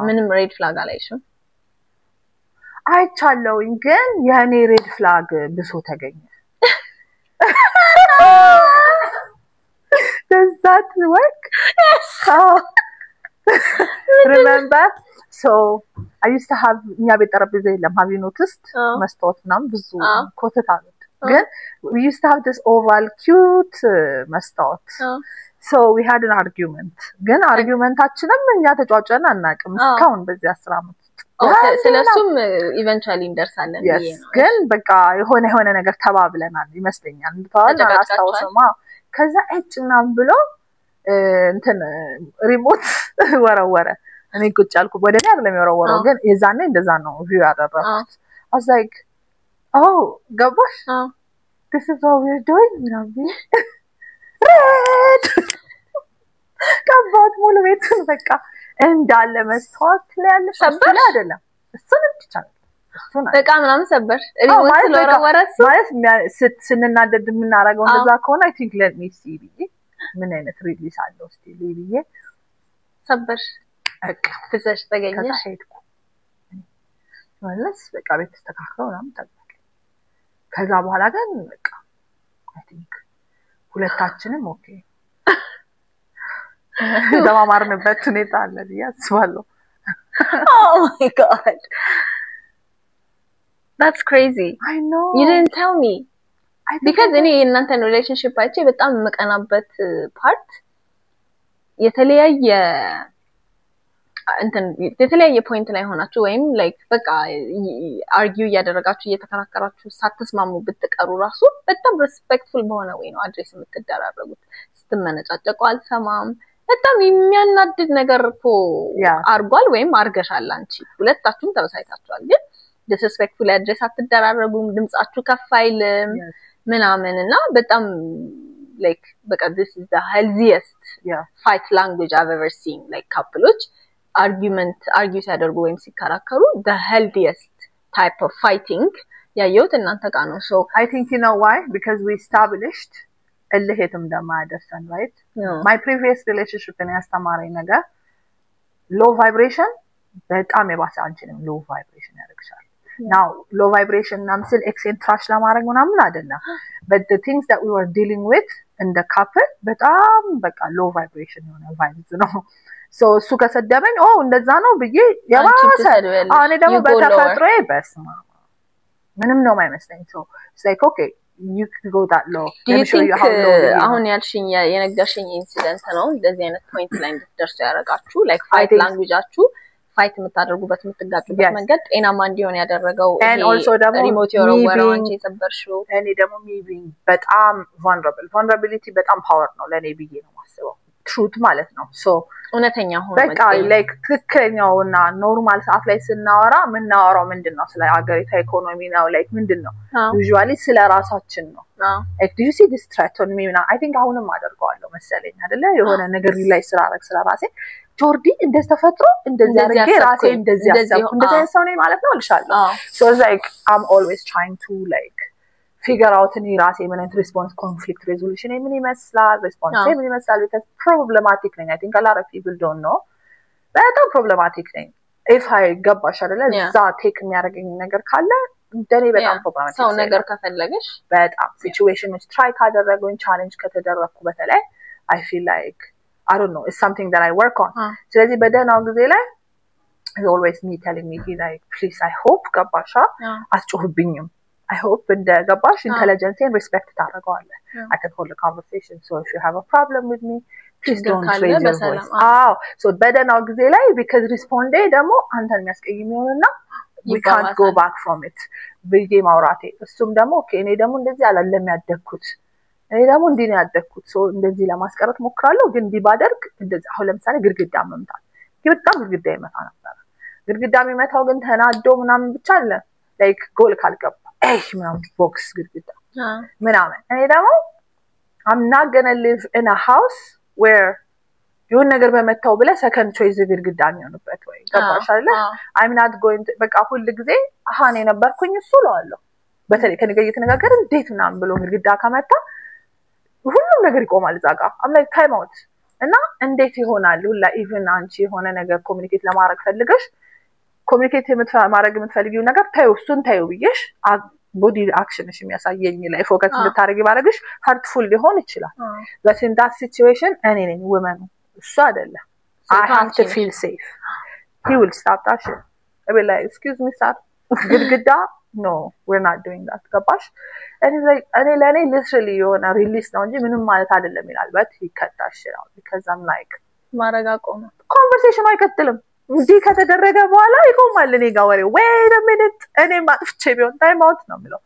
ምንም ሬድ ፍላግ አላይሽም አይቻለውኝ ግን ያኔ ሬድ ፍላግ ብሶ ተገኘ Does that work? Yes. Remember? So I used to have nya betarabeze yelam have you noticed? Mastot nam ብዙ ኮተት አሉት ግን we used to have this oval cute mastot. So we had an argument. ግን argumentaችንም እኛ ተጫጫና አናቅም እስካሁን በዚህ 10 አመት Okay, ስለሱም eventually እንደርሳለን ይሄ ነው ግን በቃ የሆነ ነገር ተባብለናል ይመስለኛል እንታውቃለን አስተዋውሰማ ከዛ እጭናም ብሎ እንትን ሪሞት ወረወረ እኔ ቁጭ አልኩ ወደኔ አይደለም የወረወረው ግን የዛኔ እንደዛ ነው ቪው ያደረኩት I was like oh ገባሽ this is what we're doing ምናምን red ከባት ሙሉ ቤቱን በቃ እንዳለ መስታወት ላይ ያለ ሰበር አይደለም እሱን ብቻ በቃ ምናምን ሰበር ሪሞት ስለወረወረስ ማለት ስንናደድ ምናረጋው እንደዛ ከሆነ I think let me see ብዬ ምን አይነት ሪሊስ አለው እስቲ ብዬ ሰበር በቃ ፍሰሽ ተገኘሽ ሄድኩ ማለት በቃ ቤት ተስተካክለው ምናምን ተጠቅቀ ከዛ በኋላ ግን በቃ I think ሁለታችንም ኦኬ ደማማርንበት ሁኔታ አለ ያስባለው Oh my god That's crazy. I know. You didn't tell me. Because any እናንተን relationship አይቼ በጣም መቀናበት part የተለያየ point ላይ ሆናችሁ ወይም like በቃ argue ያደረጋችሁ እየተከራከራችሁ ሳትስማሙ ብትቀሩ ራሱ በጣም respectful በሆነ way ነው አድሬስ የምትደራረጉት ስትመነጫጨቁ አልሰማም በጣም የሚያናድድ ነገር እኮ አርጓል ወይም አርገሻል አንቺ ሁለታችሁም ተበሳይታችኋል ግን disrespectful address አትደራረጉም ድምጻችሁ ከፍ አይልም ምናምንና በጣም like በቃ this is the healthiest fight language I've ever seen like couples argue ሲያደርጉ ወይም ሲከራከሩ the healthiest type of fighting ያየሁት እናንተ ጋር ነው so I think you know why because we established እልህትም እንደማያደርሰን right my previous relationship እኔ ያስተማረኝ ነገር low vibration በጣም የባሰ አንቺንም low vibration ያደርግሻል now low vibration namsel eccentrash ለማድረግ ምናምን አይደለም but the things that we were dealing with in the couple በጣም በቃ low vibration የሆነ vibes ነው so እሱ ከሰደበኝ እንደዛ ነው ብዬ ያባሰ እኔ ደግሞ በተፈጥሮዬ በስማ ምንም ነው የማይመስለኝ so it's like okay you can go that low let me show you how low አሁን ያልሽኝ የነገርሽኝ ኢንሲደንት ነው እንደዚህ አይነት ፖይንት ላይ እንድትደርሱ ያረጋችሁ like fight languageአችሁ fight የምታደርጉበት የምትጋጩበት መንገድ ጤናማ እንዲሆን ያደረገው ሪሞት የወረወረው አንቺ የሰበርሽው እኔ ደግሞ me being በጣም vulnerability በጣም ፓወር ነው ለኔ ብዬ ነው ማስበው truth ማለት ነው so እውነተኛ ሆኖ በቃ like ትክክለኛውና ኖርማል ሰዓት ላይ ስናወራ ምናወራው ምንድነው ስለ ሀገሪቷ ኢኮኖሚ ነው like ምንድነው usually ስለ ራሳችን ነው like do you see this threat on me now I think አሁንም አደርጋለሁ መሰለኝ አይደለ የሆነ ነገር ላይ ስለ ራሴ ጆርዲ እንደተፈጥሮ እንደዚህ አርጌ ራሴ እንደዚህ አሰብኩ እንደዚህ ሰው ነኝ ማለት ነው አልሻለሁ so it's like I'm always trying to like figure out any ራሴ ምን አይነት response conflict resolution ምን ይመስላል response ምን ይመስላል because problematic thing I think a lot of people don't know በጣም problematic thing if I ገባሽ አይደለ እዛ ቴክ የሚያደርገኝ ነገር ካለ እንደኔ በጣም problematic ሰው ነገር ከፈለገሽ በጣም situations try ካደረገኝ challenge ከተደረኩ በተለይ I feel like I don't know it's something that I work on ስለዚህ በደናው ጊዜ ላይ is always me telling me like please I hope ገባሻ አስጮህብኝም I hope and gabash intelligence and respect ታረጋዋለህ I can hold a conversation so if you have a problem with me please don't raise your voice so በደናው ጊዜ ላይ because respond ደግሞ አንተን የሚያስቀይም ይሆንና we can't go back from it ብዬ ማውራቴ እሱም ደግሞ ኦኬ እኔ ደግሞ እንደዚህ አላለም ያደኩት እኔ ደግሞ እንዲህ ነው ያደኩት so እንደዚህ ለማስቀረት ሞክራለሁ ግን ዲባደርግ እንደዚህ አሁን ለምሳሌ ግርግዳ መምታት በጣም ግርግዳ ይመታ ነበር ግርግዳ የሚመታው ግን ተናዶ ምናምን ብቻ አለ like ጎል ካልገባ ምናምን ቦክስ ግርግዳ ምናምን እኔ ደግሞ I'm not going to live in a house where የሆነ ነገር በመታው ብለ second choice ግርግዳ የሚሆንበት ወይ ገባሽ አይደል I'm not going to በቃ ሁሉ ጊዜ አሃኔ ነበርኩኝ እሱ ለዋለሁ በተለይ ከነገ እየተነጋገርን እንዴት ምናምን ብሎ ግርግዳ ከመታ ሁሉም ነገር ይቆማል ዛጋ I'm like time out እና እንዴት ይሆናል ሁላ ኢቭን አንቺ የሆነ ነገር ኮሙኒኬት ለማድረግ ፈልገሽ ኮሙኒኬት ማድረግ የምትፈልጊው ነገር ታዩ እሱን ታዩ ብዬሽ ቦዲ አክሽንሽ የሚያሳየኝ ላይ ፎከስ እንድታረጊ ባረግሽ hurtful ሊሆን ይችላል but in that situation እኔ ነኝ woman እሱ አይደለም I have to feel safe he will stop that shit I will like excuse me sir ግድግዳ no we're not doing that ገባሽ እኔ ለኔ literally የሆነ ሪሊስ ነው እንጂ ምንም ማለት አይደለም ይላል but he cut that shit out because I'm like ማረጋቆም conversation አይቀጥልም እንዲህ ከተደረገ በኋላ ይቆማል እኔ ጋር ወሬ wait a minute እኔ ማጥፍቼ ቢሆን ታይም አውት ነው የሚለው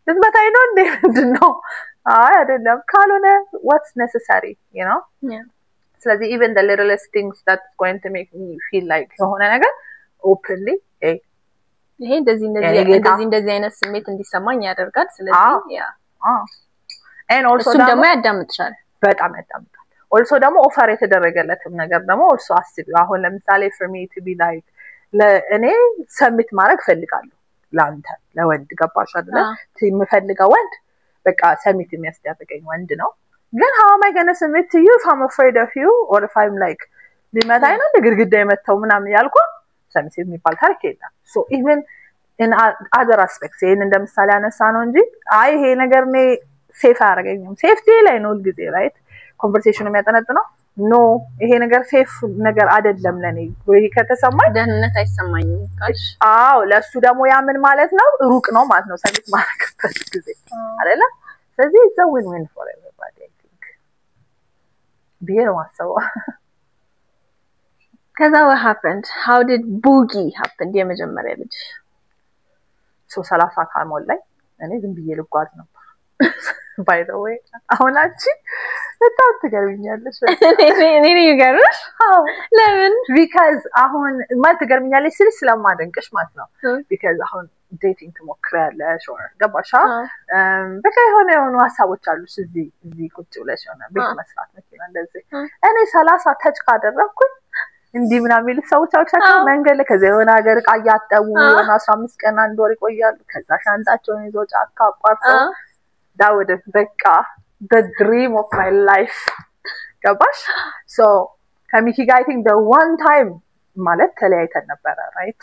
ዝምታዬ ነው እንዴ ምንድነው አይደለም ካልሆነ what's necessary you know yeah ስለዚህ even the littlest things that's going to make me feel like የሆነ ነገር openly ይሄ እንደዚህ አይነት ስሜት እንዲሰማኝ ያደርጋል ስለዚህ ያ and also ደግሞ ያዳምጥሻል በጣም ያዳምጣል also ደግሞ ኦፈር የተደረገለትም ነገር ደግሞ also አስቢው አሁን ለምሳሌ for me to be like ለእኔ ሰሚት ማድረግ ፈልጋለሁ ላንተ ለወንድ ገባሽ አይደል የምፈልገው ወንድ በቃ ሰሚት የሚያስደርገኝ ወንድ ነው ግን how am I going to submit to you if I'm afraid of you or if I'm like ሊመታኝ ነው ግድግዳ የመታው ምናምን ያልኩ ሰሚት የሚባል ታሪክ የለም so even in other aspects ይሄን እንደምሳሌ አነሳ ነው እንጂ አይ ይሄ ነገር ነው ሴፍ አያረገኝም ሴፍቲ ላይ ነው ልግዜ right ኮንቨርሴሽኑ የሚያጠነጥነው ኖ ይሄ ነገር ሴፍ ነገር አይደለም ለኔ ወይ ከተሰማኝ ደህንነት አይሰማኝም ካልሽ አዎ ለሱ ደግሞ ያ ምን ማለት ነው ሩቅ ነው ማለት ነው ሰሚት ማረክበት ጊዜ አይደለ ስለዚህ it's a win-win for everybody I think ቢሄር ማሰው ከዛ what happened how did boogie happen የመጀመሪያ ልጅ so 30 ካሞል ላይ እኔ ዝም ብዬ ልጓዝ ነበር by the way አሁን አንቺ በጣም ትገርሚኛለሽ እኔ ይገርምሽ ለምን because አሁን ማለት ትገርሚኛለሽ ስለማደንቅሽ ማለት ነው because አሁን dating ትሞክሪያለሽ or ገባሻ በቃ የሆነ ሀሳቦች አሉሽ እዚህ ቁጭ ብለሽ ሆነ ቤት መስራት መኪና እንደዚህ እኔ 30 ተች ካደረኩኝ እንዲህ ምናምን የሚሉ ሰዎች አውቃቸው መንገድ ላይ ከዛ የሆነ ሀገር ዕቃ ያጠቡ የሆነ 15 ቀን አንድ ወር ይቆያሉ ከዛ ሻንጣቸውን ይዘው ጫካ አቋርጠው that would have በቃ the dream of my life ገባሽ so ከሚኪ ጋር I think the one time ማለት ተለያይተን ነበር right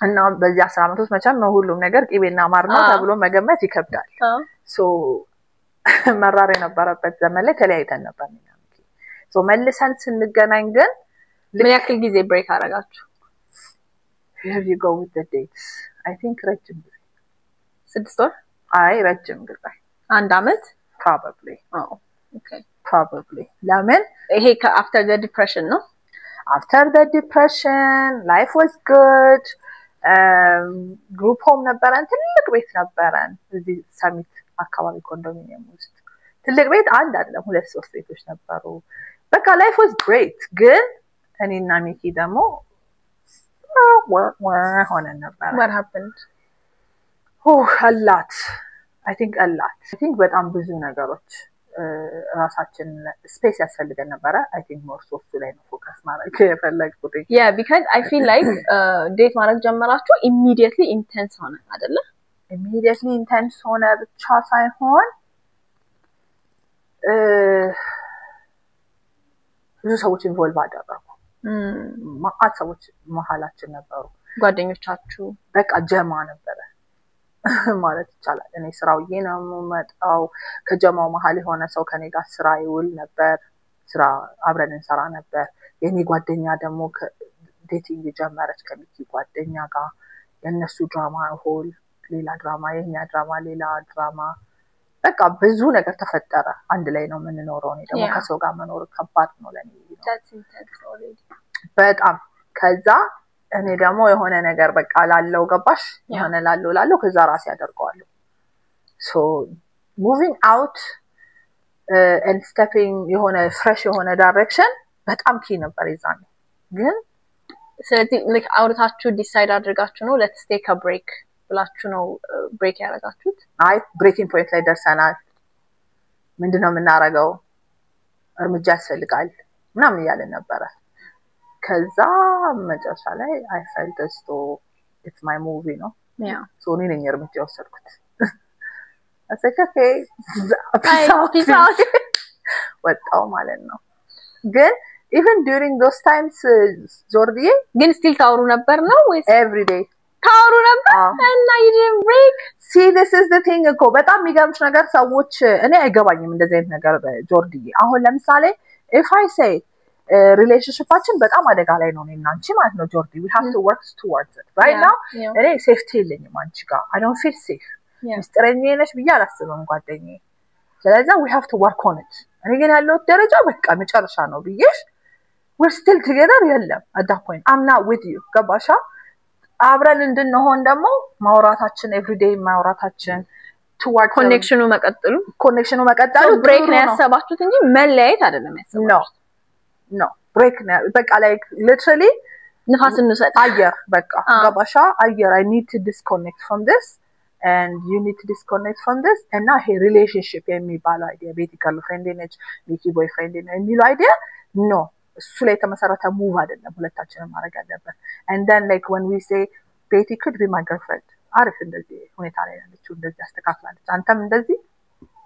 እና በዚህ 10 አመቶች መቼም ነው ሁሉም ነገር ቂቤና ማር ነው ተብሎ መገመት ይከብዳል so መራር የነበረበት ዘመን ላይ ተለያይተን ነበር so መልሰን ስንገናኝ ግን ምን ያክል ጊዜ ብሬክ አረጋችሁ here you go with the dates I think ረጅም 6 ወር አይ ረጅም ጊዜ አንድ አመት probably oh okay probably ለምን ይሄ after the depression ነው after the depression life was good group home ነበረን ትልቅ ቤት ነበረን እዚህ ሰሚት አካባቢ ኮንዶሚኒየም ውስጥ ትልቅ ቤት አንድ አይደለም 2-3 ቤቶች ነበሩ በቃ life was great ግን እኔና ሚኪ ደግሞ ሆነ ነበር what happened a lot I think በጣም ብዙ ነገሮች ራሳችን ስፔስ ያስፈልገን ነበር I think more so ላይ ነው ፎከስ ማድረግ የፈለግኩት yeah because I feel like ዴት ማድረግ ጀመራችሁ immediately intense ሆነ አይደለ immediately intense ሆነ ብቻ ሳይሆን ብዙ ሰዎች ኢንቮልቭ አደረጉ ማአት ሰዎች መሐላችን ነበሩ ጓደኞቻችሁ በቃ ጀማ ነበረ ማለት ይቻላል እኔ ስራው ነው መጣው ከጀማው መሐል የሆነ ሰው ከኔ ጋር ስራ ይውል ነበር ስራ አብረን እንሰራ ነበር የኔ ጓደኛ ደግሞ ዴቲንግ ጀመረች ከሚኪ ጓደኛ ጋር የነሱ ድራማ ሆል ሌላ ድራማ የኛ ድራማ ሌላ ድራማ በቃ ብዙ ነገር ተፈጠረ አንድ ላይ ነው የምንኖረው እኔ ደግሞ ከሰው ጋር መኖር ከባድ ነው ለኔ that's intense already በጣም ከዛ እኔ ደግሞ የሆነ ነገር በቃ ላለው ገባሽ የሆነ ላለው ከዛ ራስ ያደርጋዋል so moving out and stepping የሆነ fresh የሆነ direction በጣም ኪ ነበር ይዛኔ ግን ስለዚህ like አውርታችሁ ዲሳይድ አድርጋችሁ ነው let's take a break ብላችሁ ነው ብሬክ ያደረጋችሁት አይ ብሬኪንግ ፖይንት ላይ ደርሰናል ምንድነው የምናረጋው እርምጃ ያስፈልጋል ምናምን ያለን ነበር ከዛ መጨረሻ ላይ I felt as though it's my movie no yeah so እኔ ነኝ እርምጃ ወሰድኩት I said okay peace out ወጣው ማለት ነው ግን even during those times ጆርዲዬ ግን still ታወሩ ነበር ነው ወይስ every day ታወሩ ነበር እና you didn't break see this is the thing እኮ በጣም የሚገርምሽ ነገር ሰዎች እኔ አይገባኝም እንደዚህ አይነት ነገር ጆርዲዬ አሁን ለምሳሌ if I say relationshipአችን በጣም አደጋ ላይ ነው እና አንቺ ማለት ነው ጆርዲ we have to work towards it right now እኔ ሴፍቲ የለኝም አንቺ ጋር I don't feel safe ሚስጥረኛዬ ነሽ ብዬ አላስብም ጓደኛዬ ስለዚህ we have to work on it እኔ ግን ያለው ደረጃ በቃ መጨረሻ ነው ብዬሽ we're still together የለም at that point I'm not with you ገባሻ አብረን እንድንሆን ደግሞ ማውራታችን everyday ማውራታችን towards ኮኔክሽኑ መቀጠሉ break ነው ያሰባችሁት እንጂ መለያየት አይደለም ያሰባችሁት no break በቃ like literally ንፋስ እንሰጥ አየር በቃ ገባሻ አየር I need to disconnect from this and you need to disconnect from this and now he relationship የሚባለው idea ቤቲ girlfriend ነች ሚኪ boyfriend ነው የሚለው idea no እሱ ላይ ተመሰረተ move አይደለም ሁለታችንም ማድረግ አለበት and then like when we say ቤቲ could be my girlfriend አሪፍ እንደዚህ ሁኔታ ላይ ያለችው እንደዚህ አስተካክላለች አንተም እንደዚህ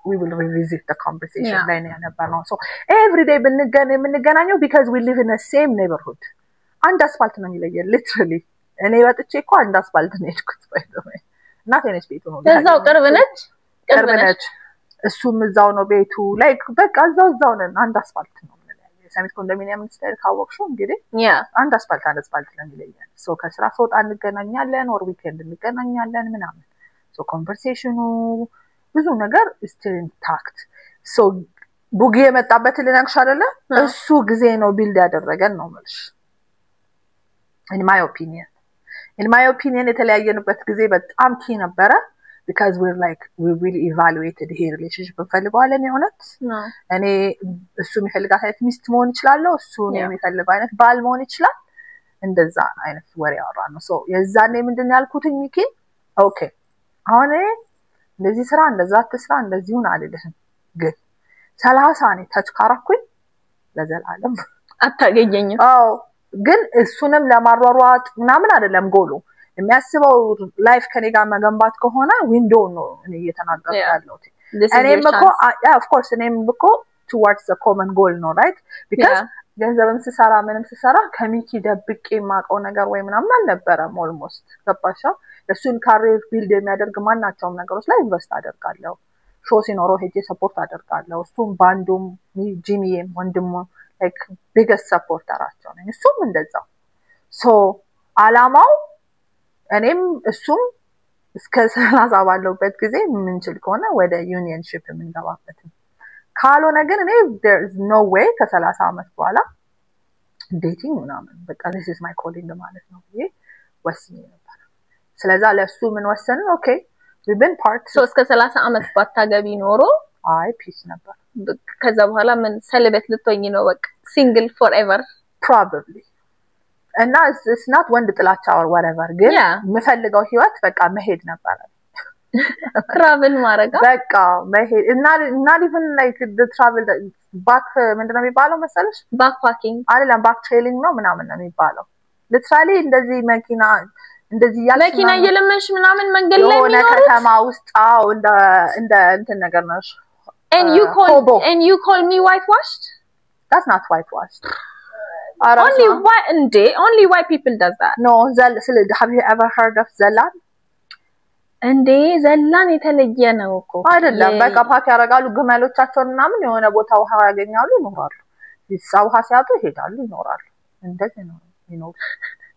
we will revisit the conversation ላይ ነው ያነበርነው so every day የምንገናኘው because we live in the same neighborhood አንድ አስፋልት ነው የሚለየን literally እኔ ወጥቼ እኮ አንድ አስፋልት ነው የሄድኩት by the way እናቴ ነች ቤቱ ነው እዛው ቅርብ ነች እሱም እዛው ነው ቤቱ like በቃ እዛው ነን አንድ አስፋልት ነው ሰሚት ኮንዶሚኒየም ስታይል ካወቅሽው እንግዲህ አንድ አስፋልት ነው የሚለየን so ከስራ ሰውጣ እንገናኛለን or weekend እንገናኛለን ምናምን so conversation ብዙ ነገር still intact so ቡጊ የመጣበት ልነግርሽ አይደለ እሱ ጊዜ ነው ቢልድ ያደረገን ነው ማለት in my opinion የተለያየንበት ጊዜ በጣም ኪ ነበረ because we really evaluated the relationship እንፈልገዋለን የሆነት እኔ እሱ የሚፈልጋት አይነት ሚስት መሆን ይችላል እሱ የሚፈልገው አይነት ባል መሆን ይችላል እንደዛ አይነት ወሬ ያወራነው so የዛኔ ምንድነው ያልኩት ሚኪ ኦኬ አሁን እንደዚህ ስራ እንደዛ አትስራ እንደዚሁን አይደለም ግን 30 አኔ ተችካራኩኝ ለዘላለም አታገኘኝም ግን እሱንም ለማሯሯጥ ምናምን አይደለም ጎሉ የሚያስበው ላይፍ ከኔ ጋር መገንባት ከሆነ ዊንዶው ነው እኔ እየተናገርኩ ያለው እኔም እኮ of course እኔም እኮ towards the common goal ነው right because ገንዘብም ስሰራ ምንም ስሰራ ከሚኪ ደብቄ ማቀው ነገር ወይ ምናምን አልነበረም almost ገባሻ እሱን ካሪየር ቢልድ የሚያደርግ ማናቸውም ነገሮች ላይ ኢንቨስት አደርጋለሁ ሾው ሲኖረው ሄጄ ሰፖርት አደርጋለሁ እሱም ባንዱም ጂሚዬም ወንድሙ like biggest supporteraቸው ነኝ እሱም እንደዛው so አላማው እኔም እሱም እስከ 30 ባለውበት ጊዜ ምንችል ከሆነ ወደ ዩኒየንሺፕ የምንገባበት ካልሆነ ግን እኔ there is no way ከ30 አመት በኋላ ዴቲንግ ምናምን በቃ this is my calling ማለት ነው ይሄ ወስኜ ነበር ስለዚህ ለሱ ምን ወሰንን ኦኬ we've been part so እስከ 30 አመት ባታገቢ ኖሮ አይ ፒስ ነበር ከዛ በኋላ ምን ሰለበት ልትሆኚ ነው በቃ single forever probably and now it's not one ጥላቻ or whatever ግን የምፈልገው ህይወት በቃ መሄድ ነበር travel ማረጋ በቃ መሄድ not even like the travel back ምንድነው የሚባለው መሰለሽ backpacking አይደለም back trailing ነው ምናምን ነው የሚባለው literally እንደዚህ መኪና እንደዚህ ያለ መኪና እየለመንሽ ምናምን መንገድ ላይ ነው ከተማ ውስጥ እንደ እንትን ነገር ነው and you call me whitewashed that's not whitewashed only white people does that no have you ever heard of ዘላን እንዴ ዘላን የተለየ ነው እኮ አይደለም በቃ ፓክ ያረጋሉ ግመሎቻቸውን ምናምን የሆነ ቦታ ውሃ ያገኛሉ ይኖራሉ ውሃ ሲያጡ ይሄዳሉ ይኖራሉ እንደዚህ ነው ይኖር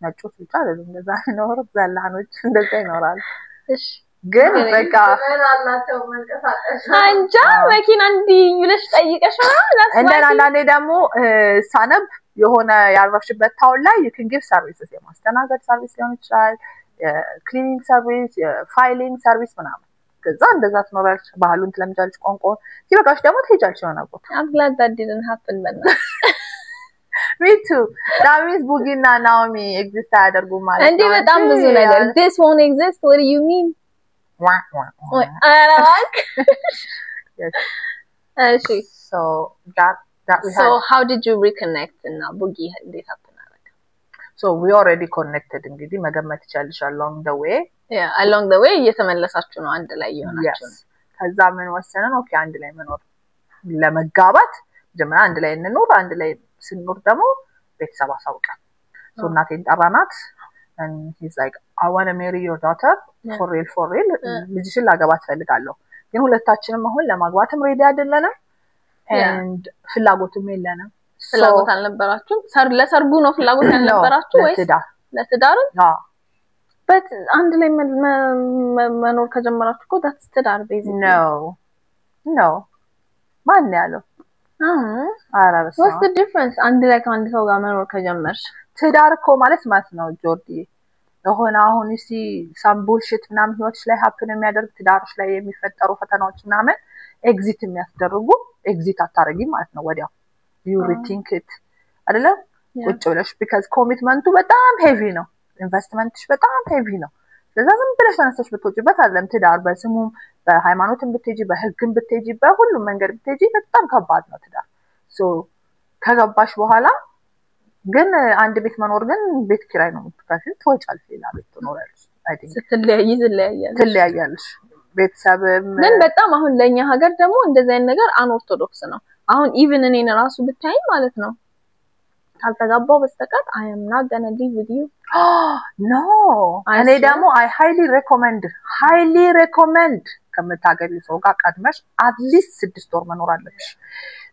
ነጮች ብቻ አይደለም እንደዛ ይኖር ዘላኖች እንደዛ ይኖራሉ እሺ ግን በቃ አላቸው መንቀሳቀስ አንጃ መኪና እንዲ ይለሽ ጠይቀሽ አንዳንዴ ደግሞ ሳነብ የሆነ ያረፍሽበት ታውን ላይ you can give services የማስተናገድ ሰርቪስ ሊሆን ይችላል cleaning service filing service ምናምን ከዛ እንደዛ ትኖራለች ባህሉን ትለምጃለች ቋንቋ ሲበቃሽ ደግሞ ትሄጃለሽ የሆነ ቦታ I'm glad that didn't happen but me too that means Bugina Naomi exist አያደርጉ ማለት እንዴ በጣም ብዙ ነገር this won't exist what do you mean yes so that we so how did you reconnect and Bugi እንዴት happen so we already connected እንግዲህ መገመት ይቻላል along the way along the way እየተመለሳችሁ ነው አንድ ላይ ይሆናችሁ ከዛ ምን ወሰነን ኦኬ አንድ ላይ መኖር ለመጋባት ጀመራ አንድ ላይ እንኖር አንድ ላይ ስንኖር ደግሞ ቤተሰብ አሳውቀን so እናቴን ጠራናት and he's like I want to marry your daughter for real ልጅሽን ላገባት ፈልጋለሁ ግን ሁለታችንም አሁን ለማግባትም ሬዲ አይደለንም and ፍላጎቱም የለንም ፍላጎት አልነበራችሁም ለሰርጉ ነው ፍላጎት ያልነበራችሁ ወይስ ለትዳር but አንድ ላይ መኖር ከጀመራችሁ እኮ that's ትዳር basically no ማን ያለው አራበስ what's the difference አንድ ላይ ከአንድ ሰው ጋር መኖር ከጀመርሽ ትዳር እኮ ማለት ነው ጆርዲ ለሆነ አሁን እሺ some bullshit ምናምን ህይወትሽ ላይ happen የሚያደርግ ትዳርሽ ላይ የሚፈጠሩ ፈተናዎች ምናምን ኤግዚት የሚያስደርጉ ኤግዚት አታረጊ ማለት ነው ወዲያው you rethink it አይደለ ቁጭ ብለሽ because commitment በጣም heavy ነው ኢንቨስትመንትሽ በጣም heavy ነው ለዛ ዝም ብለሽ ተነስተሽ ብትወጪበት አይደለም ትዳር በስሙም በሃይማኖትም ብትሄጂ በህግም ብትሄጂ በሁሉም መንገድ ብትሄጂ በጣም ከባድ ነው ትዳር so ከገባሽ በኋላ ግን አንድ ቤት መኖር ግን ቤት ኪራይ ነው የምትከፍይው ትወጫለሽ ሌላ ቤት ትኖሪያለሽ I think ትለያያለሽ ቤተሰብም ግን በጣም አሁን ለኛ ሀገር ደግሞ እንደዚህ አይነት ነገር አንኦርቶዶክስ ነው አሁን ኢቭን እኔን ራሱ ብታይ ማለት ነው ካልተጋባው በስተቀር I am not going to live with you no እኔ ደግሞ I highly recommend ከምታገቢው ሰው ጋር ቀድመሽ at least 6 ወር መኖር አለብሽ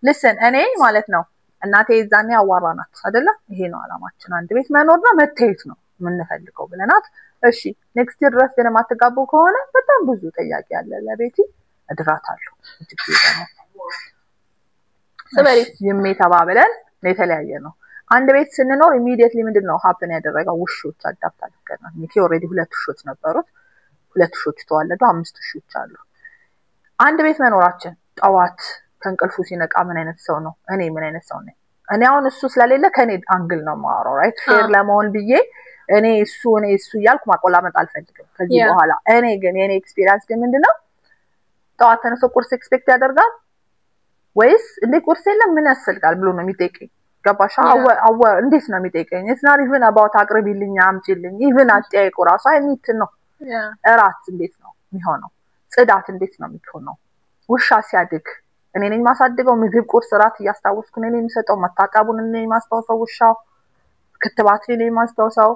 listen እኔ ማለት ነው እናቴ ይዛኔ አዋራናት አይደለ ይሄ ነው አላማችን አንድ ቤት መኖርና መተየት ነው ምንፈልገው ብለናት እሺ ኔክስት ይር ድረስ ገና ማትጋቡ ከሆነ በጣም ብዙ ጥያቄ አለ ለቤቲ እድራታለሁ እጅግ ነው ሰበሪ የሚተባበለን ለተለያየ ነው አንድ ቤት ስንኖር ኢሚዲየትሊ ምንድነው happen ያደረገው ውሾች አዳፕት አድርገናል ኒኪ ኦሬዲ 2 ውሾች ነበሩት 2 ውሾች ተዋለዱ 5 ውሾች አሉ አንድ ቤት መኖራችን ጠዋት ከንቀልፉ ሲነቃ ምን አይነት ሰው ነው እኔ ምን አይነት ሰው ነኝ እኔ አሁን እሱ ስለሌለ ከኔ አንግል ነው ማወራው ራይት ፌር ለመሆን ብዬ እኔ እሱ ያልኩ ማቆላመጥ አልፈልግም ከዚህ በኋላ እኔ ግን የኔ ኤክስፒሪየንስ ግን ምንድነው ጠዋት ተነስቶ ቁርስ ኤክስፔክት ያደርጋል ወይስ እንዴ ቁርስ የለም ምን ያስፈልጋል ብሎ ነው የሚጠይቀኝ ገባሻ እንዴት ነው የሚጠይቀኝ it's not even about አቅርቢልኝ አምጪልኝ even አጥያይቁ ራሱ አይኒት ነው እራት እንዴት ነው የሚሆነው ጽዳት እንዴት ነው የሚሆነው ውሻ ሲያድግ እኔ ነኝ ማሳድገው ምግብ ቁርስ ራት ያስታውስኩ እኔ ነኝ የምሰጠው መታጠቡን እኔ ነኝ ማስተዋወሰው ውሻው ክትባት እኔ ነኝ ማስተዋወሰው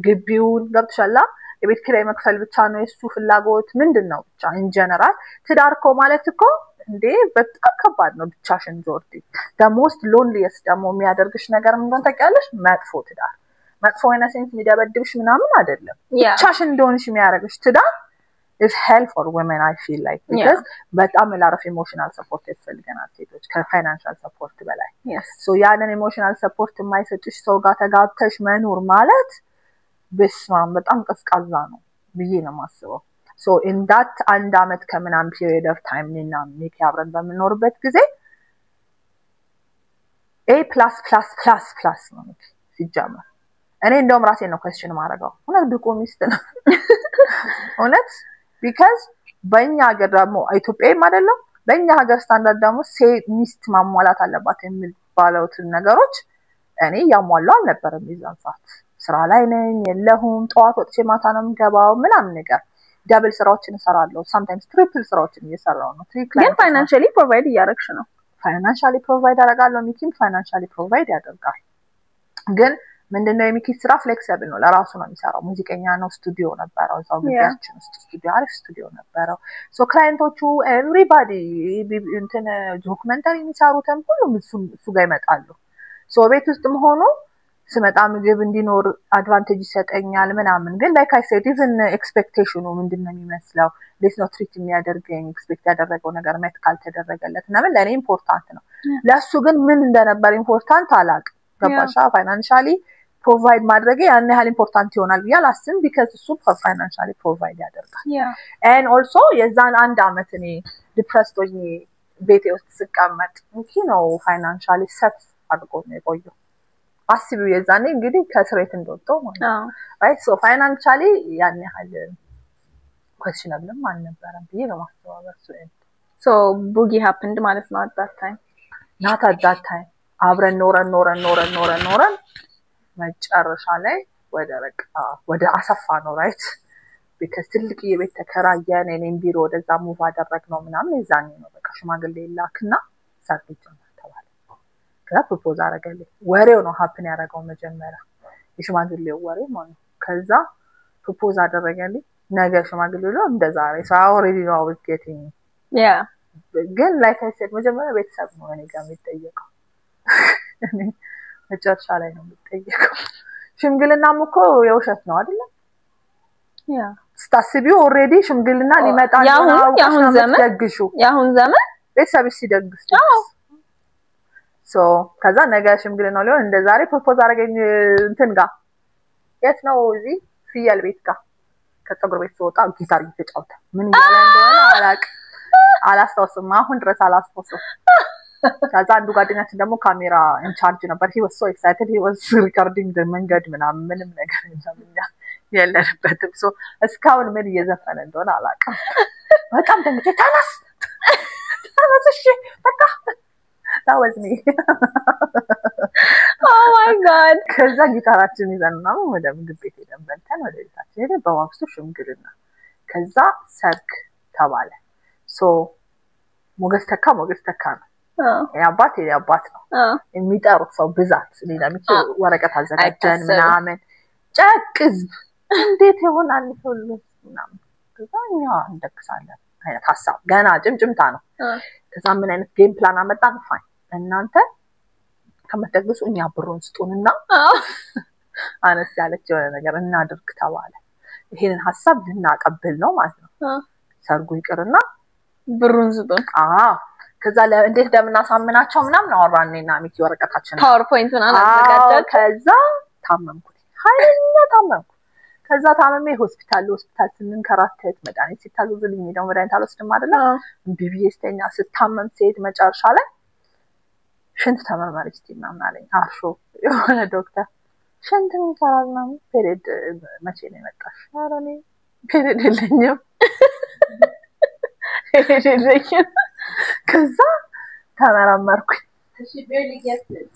ግቢውን ገብተሻላ የቤት ኪራይ መክፈል ብቻ ነው የሱ ፍላጎት ምንድነው ብቻ in general ትዳር እኮ ማለት እኮ እንዴ በጣም ከባድ ነው ብቻሽን ጆርዲ the most loneliest ደግሞ የሚያደርግሽ ነገር ምን እንደሆነ ታውቂያለሽ መጥፎ ትዳር መጥፎ አይነት ሴንስ የሚደበድብሽ ምናምን አይደለም ብቻሽን እንደሆንሽ የሚያደርግሽ ትዳር is hell for women I feel like because በጣም a lot of emotional support ያስፈልገናል ሴቶች ከፋይናንሻል ሰፖርት በላይ so ያንን emotional support የማይሰጥሽ ሰው ጋር ተጋብተሽ መኖር ማለት በስማም በጣም ቀስቃዛ ነው ብዬ ነው ማስበው so in that አንድ አመት ከምናም period of time እና ሜክ አብረን በመኖርበት ጊዜ A+++ ነው ሲጀመር እኔ እንደውም ራሴ ነው question ማረጋው እውነት ብቆ ሚስት ነው እውነት because በእኛ ሀገር ደግሞ ኢትዮጵያም አይደለም በእኛ ሀገር ስታንዳርድ ደግሞ ሚስት ማሟላት አለባት የሚባሉት ነገሮች እኔ ያሟላው አልነበረም ይዛፋት ስራ ላይ ነኝ የለሁም ጧት ወጥቼ ማታ ነው የምገባው ምናምን ነገር ዳብል ስራዎችን እሰራለሁ sometimes triple ስራዎችን እየሰራው ነው ግን financially provide ያደርግሽ ነው financially provide አደርጋለሁ ሚኪም financially provide ያደርጋል ግን ምንድነው የሚኪ ስራ ፍሌክሲብል ነው ለራሱ ነው የሚሰራው ሙዚቀኛ ነው ስቱዲዮ ነበረው እዛው ግቢያችን ውስጥ ስቱዲዮ ነበረው ሶ ክላይንቶቹ everybody እንትን ዶክመንታሪ የሚሰሩትም ሁሉም እሱ ጋር ይመጣሉ ሶ ቤት ውስጥም ሆኖ ስመጣ ምግብ እንዲኖር አድቫንቴጅ ይሰጠኛል ምናምን ግን like I said even expectation ምንድነው የሚመስለው this not treat የሚያደርገኝ ኤክስፔክት ያደረገው ነገር met ካልተደረገለት እና ለኔ ኢምፖርታንት ነው ለሱ ግን ምን እንደነበር ኢምፖርታንት አላቅ ገባሻ financially provide ማድረግ ያን ያህል ኢምፖርታንት ይሆናል ብያል አስም because እሱ financially provide ያደርጋል and also የዛን አንድ አመት እኔ depressed ሆኜ ቤቴ ውስጥ ስቀመጥ ነው financially set አድርጎ ነው የቆየው አስቢው የዛኔ እንግዲህ ከስሬት እንደወጣው ማለት ነው right so financially ያን ያህል questionable አልነበረም ብዬ ነው ማስተዋወቅ so boogie happened ማለት ነው at that time not at that time አብረን ኖረን መጨረሻ ላይ ወደ አሰፋ ነው right because ትልቅ የቤት ተከራየን እኔም ቢሮ ወደዛ ሙቭ አደረግነው ምናምን የዛኔ ነው በቃ ሽማግሌ ላክና ሰርግ ጀመረ ተባለ ከዛ ፕሮፖዝ አደረገልኝ ወሬው ነው ሀፕን ያደረገው መጀመሪያ የሽማግሌው ወሬ ማለት ነው ከዛ ፕሮፖዝ አደረገልኝ ነገ ሽማግሌው ነው እንደዛሬ so I already know I was getting ግን like I said መጀመሪያ ቤተሰብ ነው እኔ ጋር የሚጠየቀው መጨረሻ ላይ ነው የሚጠየቀው ሽምግልናም እኮ የውሸት ነው አይደል ስታስቢው already ሽምግልና ሊመጣ ነው ያሁን ዘመን ቤተሰብ ሲደግስ so ከዛ ነገ ሽምግልናው ሊሆን እንደዛሬ ፕሮፖዝ አደረገኝ እንትን ጋር የት ነው እዚህ ፍየል ቤት ጋር ከፀጉር ቤት ወጣ ጊታር እየተጫወተ ምን ያለ እንደሆነ አላስታውስም አሁን ድረስ አላስታውስም ከዛ አንዱ ጓደኛችን ደግሞ ካሜራ ኢንቻርጅ ነበር he was so excited he was recording the መንገድ ምንም ነገር የለበትም so እስካሁን ምን እየዘፈነ እንደሆነ አላውቅም በጣም ደንግጬ ተነስ እሺ በቃ that was me oh my god ከዛ ጊታራችን ይዘንና ወደ ምግብ ቤት ሄደን በልተን ወደ ቤታችን ሄደን በማግስቱ ሽምግልና ከዛ ሰርግ ተባለ so ሞገስ ተካ ነው ያባት ነው የሚጠሩት ሰው ብዛት ሌላምጭ ወረቀት አዘጋጀን ምናምን ጨቅዝ እንዴት ይሆናል ሁሉ ምናምን ከዛኛ እንደክሳለን አይነት ሐሳብ ገና ጭምጭምታ ነው ከዛ ምን አይነት ጌም ፕላን አመጣን ፋይን እናንተ ከመተግሱ እኛ ብሩን ስጡንና አነስ ያለች የሆነ ነገር እናድርግ ተባለ ይሄንን ሐሳብ ልናቀብል ነው ማለት ነው ሰርጉ ይቅርና ብሩን ስጡን ከዛ እንዴት እንደምናሳምናቸው ምናምን አወራንና ሚኪ ወረቀታችን ፓወርፖይንቱን አዘጋጀን ከዛ ታመምኩ ከዛ ታመሜ ሆስፒታል ስንንከራተት መድኃኒት ሲታዘዝልኝ ነው መድኃኒት አልወስድም አይደለ ቢቢኤስተኛ ስታመም ሴት መጨረሻ ላይ ሽንት ተመርመሪች ምናምን አለኝ አርሾ የሆነ ዶክተር ሽንት ይሰራልና ፔሪድ መቼ ነው የመጣሽ አረኔ ፔሪድ የለኝም ከዛ ተመረመርኩኝ እሺ barely gets it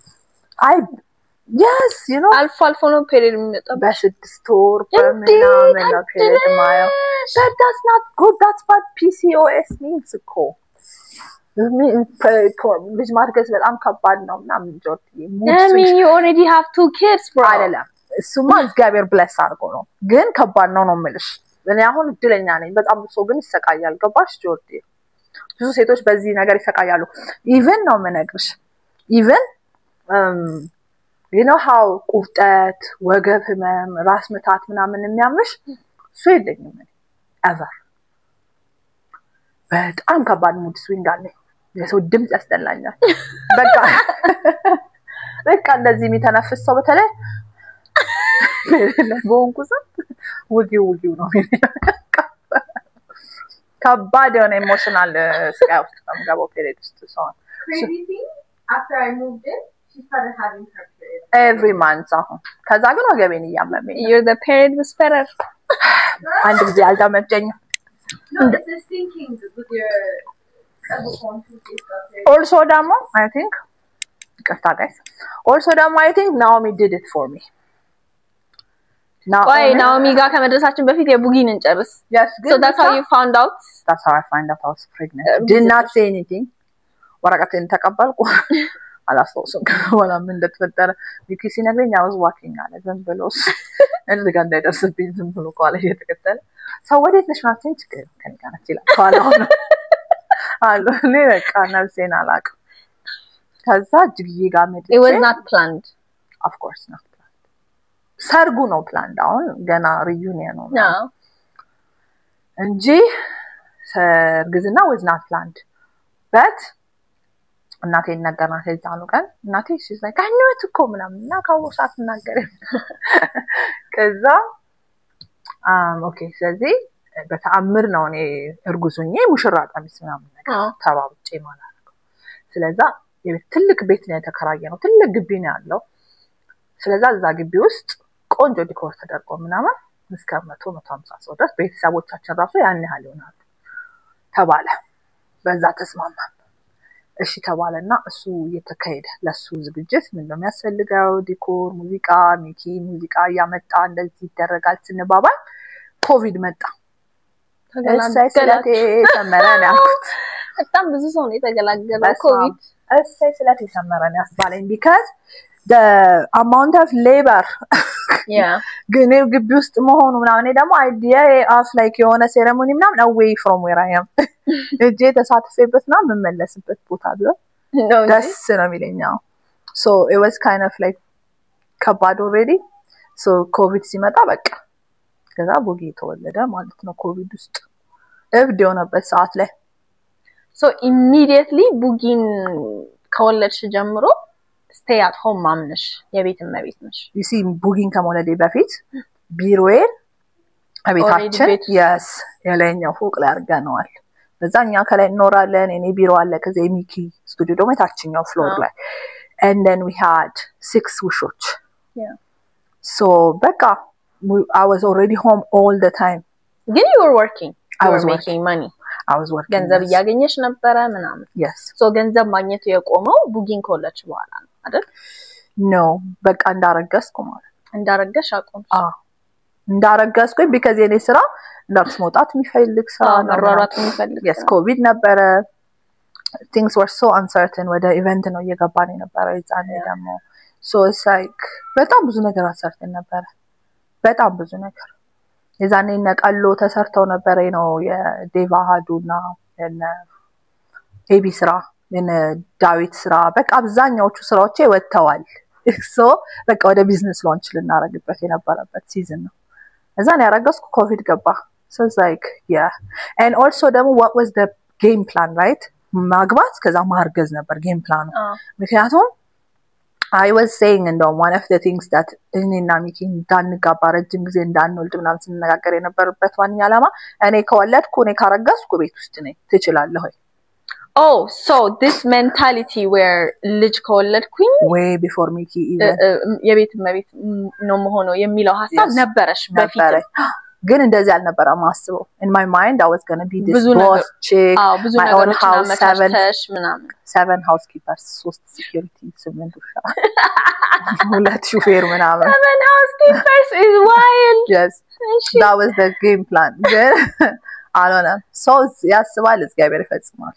yes you know alfalfa no period የሚመጣው በ6 ወር በምናምን ነው period ማየው but that's not good that's what PCOS means እኮ ልጅ ማርገዝ በጣም ከባድ ነው ምናምን ጆርት I mean you already have 2 kids bro አይደለም እሱማ እግዚአብሔር ብለስ አድርጎ ነው ግን ከባድ ነው የምልሽ እኔ አሁን እድለኛ ነኝ በጣም ብዙ ግን ይሰቃያል ገባሽ ጆርት ብዙ ሴቶች በዚህ ነገር ይሰቃያሉ even ነው መነግርሽ even you know how ቁርጠት ወገብ ህመም ራስ ምታት ምናምን የሚያምሽ እሱ የለኝም ever በጣም ከባድ ሙድ ስዊንግ አለ የሰው ድምጽ ያስጠላኛል በቃ እንደዚህ የሚተነፍስ ሰው በተለይ ለቦንኩሳ ውጊው ነው ከባድ የሆነ ኢሞሽናል ስቃውት ከምጋባው ፔሪድ ውስጥ ሰው crazy thing after I moved in she started having her period every month ከዛ ግን ወገቤን እያመመኝ you're the period whisperer አንድ ጊዜ አልተመቸኝም no it's the thinking with your also damo I think guys also damo I think Naomi did it for me Naomi ጋር ከመድረሳችን በፊት የቡጊን እንጨርስ yes so that's how you found out that's how I found out I was pregnant did not say anything ወረቀቴን ተቀበልኩ አላስተውስም ወላ ምን እንደተፈጠረ ቢኪ ሲነግረኝ I was walking አለ ዝም ብሎስ እንደ ጋር እንዳይደርስብኝ ዝም ብሎ ቃል እየተከተለ ሰው ወዴት ነሽ ማለት ችግር ከንጋር ይችላል ቃላው ነው አሎ ለካ ነፍሴን አላቅ ከዛ ጅግዬ ጋር መጥቼ it was not planned of course not planned ሰርጉ ነው planned አሁን ገና reunion ነው እንጂ ሰርግዝና was not planned but እናቴ ነገርናት የዛኑ ቀን እናቴ she's like I know it እኮ ምናምንና ካወሳት እናገር ከዛ okay ስለዚህ በተአምር ነው እኔ እርጉዙኝ ሙሽራ ቀሚስ ምናምን ነገር ተባብጬ ማለት ነው ስለዛ ትልቅ ቤት ነው የተከራየነው ትልቅ ግቢ ነው ያለው ስለዛ እዛ ግቢ ውስጥ ቆንጆ ዲኮር ተደርጎ ምናምን እስከ 150 ሰው ድረስ ቤተሰቦቻችን ራሱ ያን ያህል ይሆናል ተባለ በዛ ተስማማ እሺ ተባለና እሱ የተካሄደ ለሱ ዝግጅት ምን እንደሚያስፈልገው ዲኮር ሙዚቃ ሚኪ ሙዚቃ ያመጣ እንደዚህ ይደረጋል ስንባባል ኮቪድ መጣ ተገላገለ ተመረና በጣም ብዙ ሰው ነው የተገላገለው ኮቪድ እሰይ ስለት ይሰመረን ያስባለኝ because the amount of labor ግን ግቢ ውስጥ መሆኑ ምናምን ደግሞ idea of like የሆነ ሴሬሞኒ ምናምን away from where I am እጄ ተሳትፌበትና መመለስበት ቦታ ቢሆን ደስ ነው የሚለኛው so it was kind of like ከባድ already so covid ሲመጣ በቃ ከዛ ቡጊ ተወለደ ማለት ነው covid ውስጥ እብድ የሆነበት ሰዓት ላይ so immediately ቡጊን ከወለድሽ ጀምሮ stay at home ማምነሽ የቤት እመቤት ነሽ you see ቡጊን ከመወለዴ በፊት ቢሮዬን አቤታችን yes የላይኛው ፎቅ ላይ አርጋነዋል በዛኛ ከላይ እንኖራለን እኔ ቢሮ አለ ከዛ የሚኪ ስቱዲዮ ደግሞ ታችኛው ፍሎር ላይ and then we had 6 ውሾች so beka I was already home all the time ግን you were working I was making money I was working ገንዘብ ያገኘሽ ነበር ምናምን yes so ገንዘብ ማግኘት የቆመው ቡጊን ኮለች በኋላ ነው አይደል no በቃ እንዳረጋስኩ ማለት እንዳረጋሽ አቆምሽ እንዳረጋስኩኝ because የኔ ስራ ነርስ መውጣት የሚፈልግ ስራ መሯሯጥ የሚፈልግ yes covid ነበረ things were so uncertain ወደ ኢቨንት ነው እየገባን የነበረው ይዛኔ ደግሞ so it's like በጣም ብዙ ነገር አሰርተን ነበር በጣም ብዙ ነገር የዛኔ ነቀሎ ተሰርተው ነበር ነው የዴቫ ሃዱና እና ኤቢ ስራ እና ዳዊት ስራ በቃ አብዛኛዎቹ ስራዎች ወጥተዋል so በቃ ወደ ቢዝነስ ላንች ልናረግበት የነበረበት ሲዝን ነው እዛን ያረጋስኩ ኮቪድ ገባ so it's like yeah and also ደግሞ what was the game plan right ማግባት ከዛ ማርገዝ ነበር game plan ምክንያቱም I was saying and one of the things that እኔና ሚኪ እንዳንጋባ ረጅም ጊዜ እንዳንወልድ ምናምን ስንነጋገር የነበረበት ዋንኛ ዓላማ እኔ ከወለድኩ እኔ ካረጋስኩ ቤት ውስጥ ነኝ ትችላለህ ወይ oh so this mentality where ልጅ ከወለድኩኝ way before Mickey even የቤት መቤት ነው መሆነው የሚለው ሐሳብ ነበርሽ በፊት ግን እንደዚህ አልነበረ ማስበው in my mind I was going to be this boss chick my own house 7 housekeepers 3 security 8 ውሻ ሁለት ሹፌር ምናምን 7 housekeepers is wild yes that was the game plan I don't know so ያስባል እግዚአብሔር ይፈጽማል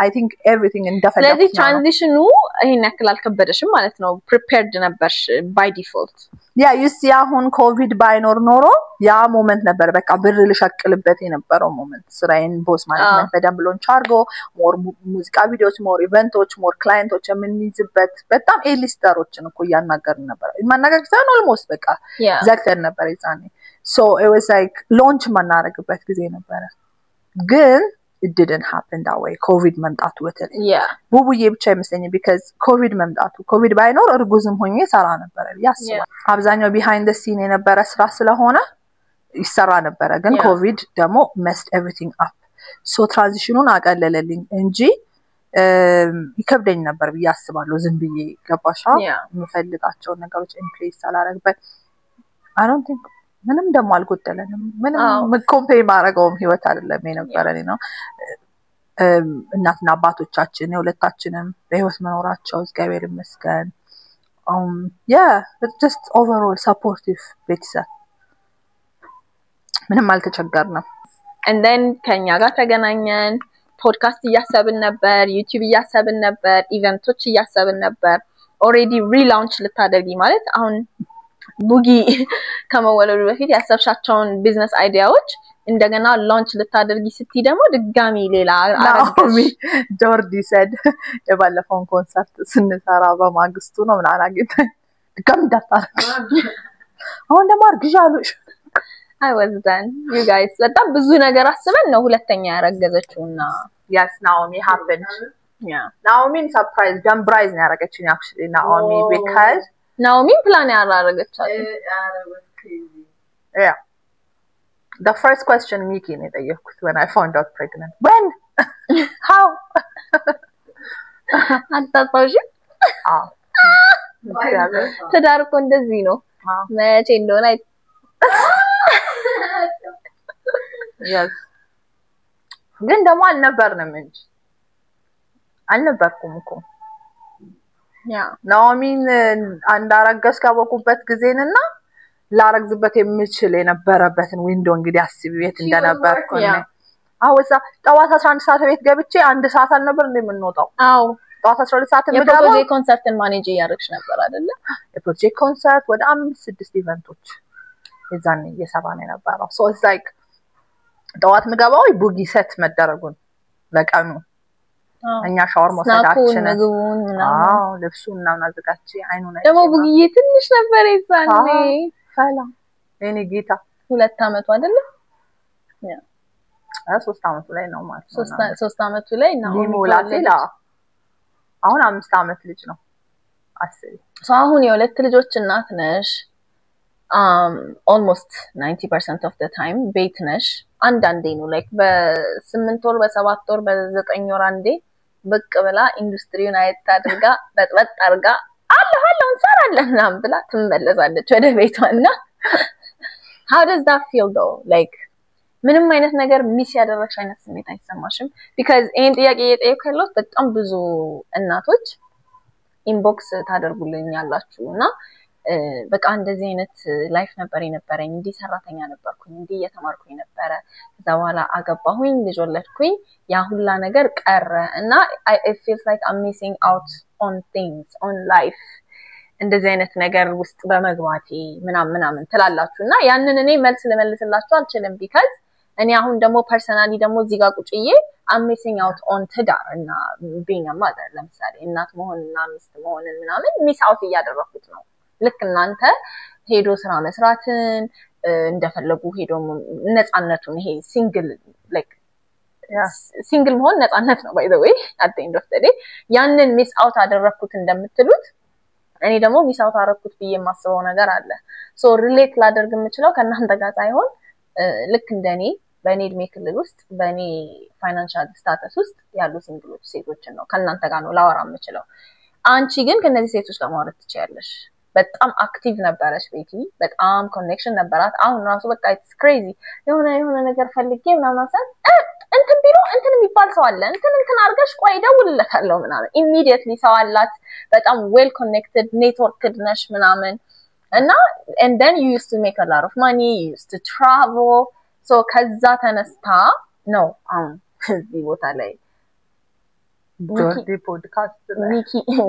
I think everything እንደፈለኩ ስለዚህ ትራንዚሽኑ ይሄን ያክል አልከበደሽም ማለት ነው prepared ነበርሽ by default yeah you see አሁን ኮቪድ ባይኖር ኖሮ ያ ሞመንት ነበር በቃ ብር ልሸቅልበት የነበረው ሞመንት ስራዬን ቦስ ማኔጅመንት በደንብ ሎንች አድርጎ ሞር ሙዚቃ ቪዲዮዎች ሞር ኢቨንቶች ሞር ክላይንቶች የምንይዝበት በጣም ኤሊስተሮችን እኮ ያናገርን ነበር ማናገር ሳይሆን almost በቃ ዘግተን ነበር ይዛኔ so it was like launch ማናረግበት ጊዜ ነበር ግን it didn't happen that way covid መምጣቱ ወተለ ቡቡዬ ብቻ አይመስለኝ because covid መምጣቱ covid ባይኖር እርጉዝም ሆኜ ሰራ ነበር ያስባል አብዛኛው behind the scene የነበረ ስራ ስለሆነ ይሰራ ነበር ግን covid ደግሞ messed everything up so transitionውን አቀለለልኝ እንጂ ይከብደኝ ነበር ያስባለሁ ዝም ብዬ ገባሻ የምፈልጋቸው ነገሮች in place አላረግበት I don't think ምንም ደሞ አልጎደለንም ምንም ኮምፔር ማረጋውም ህይወት አይደለም የነበረኝ ነው እናትና አባቶቻችን የሁለታችንም በህይወት መኖራቸው እግዚአብሔር ይመስገን yeah it's just overall supportive ቤተሰብ ምንም አልተቸገርንም and then ከኛ ጋር ተገናኘን ፖድካስት እያሰብን ነበር ዩቲዩብ እያሰብን ነበር ኢቨንቶች እያሰብን ነበር already relaunch ልታደርጊ ማለት አሁን ቡጊ ከመወለዱ በፊት ያሰብሻቸውን ቢዝነስ አይዲያዎች እንደገና ላንች ልታደርጊ ስትይ ደግሞ ድጋሚ ሌላ አረጋግሽ ጆርዲ said የባለፈውን ኮንሰርት ስንሰራ በማግስቱ ነው ምናምን አግኝተን ድጋሚ እንዳታረግ አሁን ደግሞ አርግዣለሽ I was done you guys በጣም ብዙ ነገር አስበን ነው ሁለተኛ ያረገዘችውና yes Naomi happened yeah Naomi surprise surprise ነው ያረገችኝ actually Naomi because Naomi plan ያራረገቻት yeah the first question Mickey ne ጠየቅኩት when I found out pregnant when how አጣጣውሽ ትዳር እኮ እንደዚህ ነው መቼ እንደሆነ yes ግን ደግሞ አልነበርንም እንጂ አልነበርኩም እኮ ናኦሚን አንዳረጋስ ካወቁበት ጊዜንና ላረግዝበት የምችል የነበረበትን ዊንዶ እንግዲህ አስቢ ቤት እንደነበርኩ ነው አውሳ ጠዋት 11 ሰዓት ቤት ገብቼ 1 ሰዓት አልነበር እንደምንወጣው አው ጠዋት 12 ሰዓት ምገባው የፕሮጀክት ኮንሰርትን ማኔጅ ያደርግሽ ነበር አይደለ የፕሮጀክት ኮንሰርት ወደ 5-6 ኢቨንቶች የዛን እየሰራን የነበረው so it's like ጠዋት ምገባው ቡጊ ሴት መደረጉን ለቀኑ እኛ ሻወር መውሰዳችን ልብሱን እና አዘጋጅ አይኑን ደግሞ ቡጊዬ ትንሽ ነበር ይዛኔ ፈላ እኔ ጌታ 2 አመቱ አይደለ ያ 3 አመቱ ላይ ነው ማለት ነው 3 አመቱ ላይ ነው ሊሞላላ አሁን 5 አመት ልጅ ነው አስቢ so አሁን የሁለት ልጆች እናት ነሽ almost 90% of the time ቤት ነሽ አንዳንዴ ነው like በ8 ወር በ7 ወር በ9 ወር አንዴ በቅ ብላ ኢንዱስትሪውን አይታደርጋ በጥበጥ አርጋ አለ እንሰራለን ብላ ትመለሳለች ወደ ቤቷና how does that feel though like ምንም አይነት ነገር ሚስ ያደረግሽ አይነት ስሜት አይሰማሽም because ይሄን ጥያቄ እየጠየቅኩ በጣም ብዙ እናቶች ኢንቦክስ ታደርጉልኛላችሁና በቃ እንደዚህ አይነት ላይፍ ነበር የነበረኝ እንዲ ሰራተኛ ነበርኩኝ እንዲ እየተማርኩኝ ነበር ከዛ በኋላ አገባሁኝ ልጅ ወለድኩኝ ያ ሁላ ነገር ቀረ እና it feels like I'm missing out on things on life እንደዚህ አይነት ነገር ውስጥ በመግባቴ ምናምን ትላላችሁና ያንን እኔ መልስ ለመልስላችሁ አልችልም because እኔ አሁን ደግሞ ፐርሰናሊ ደግሞ እዚህ ጋር ቁጭዬ I'm missing out on ትዳር እና being a mother ለምሳሌ እናት መሆንና ሚስት መሆንን ምናምን ሚስ አውት እያደረኩት ነው ልክ እናንተ ሄዶ ስራ መስራትን እንደፈለጉ ሄዶ ነፃነቱን ይሄ ሲንግል መሆን ነፃነት ነው by the way at the end of the day ያንን ሚስ አውት አደረኩት እንደምትሉት እኔ ደግሞ ሚስ አውት አደረኩት ብዬ የማስበው ነገር አለ so relate ላደርግ የምችለው ከእናንተ ጋር ሳይሆን ልክ እንደኔ በኔ እድሜ ክልል ውስጥ በኔ ፋይናንሻል ስታተስ ውስጥ ያሉ ሲንግሎች ሴቶችን ነው ከእናንተ ጋር ነው ላወራ የምችለው አንቺ ግን ከነዚህ ሴቶች ጋር ማውራት ትችያለሽ በጣም አክቲቭ ነበረሽ ቤቲ በጣም ኮኔክሽን ነበራት አሁን ራሱ በቃ it's crazy የሆነ ነገር ፈልጌ ምናምን እንትን ቢሮ እንትን የሚባል ሰው አለ እንትን አርገሽ ቆይ ደውልለታለሁ ምናምን immediately ሰው አላት በጣም well connected networked ነሽ ምናምን እና and then you used to make a lot of money you used to travel so ከዛ ተነስታ ነው አሁን እዚህ ቦታ ላይ ጆርዲ ፖድካስት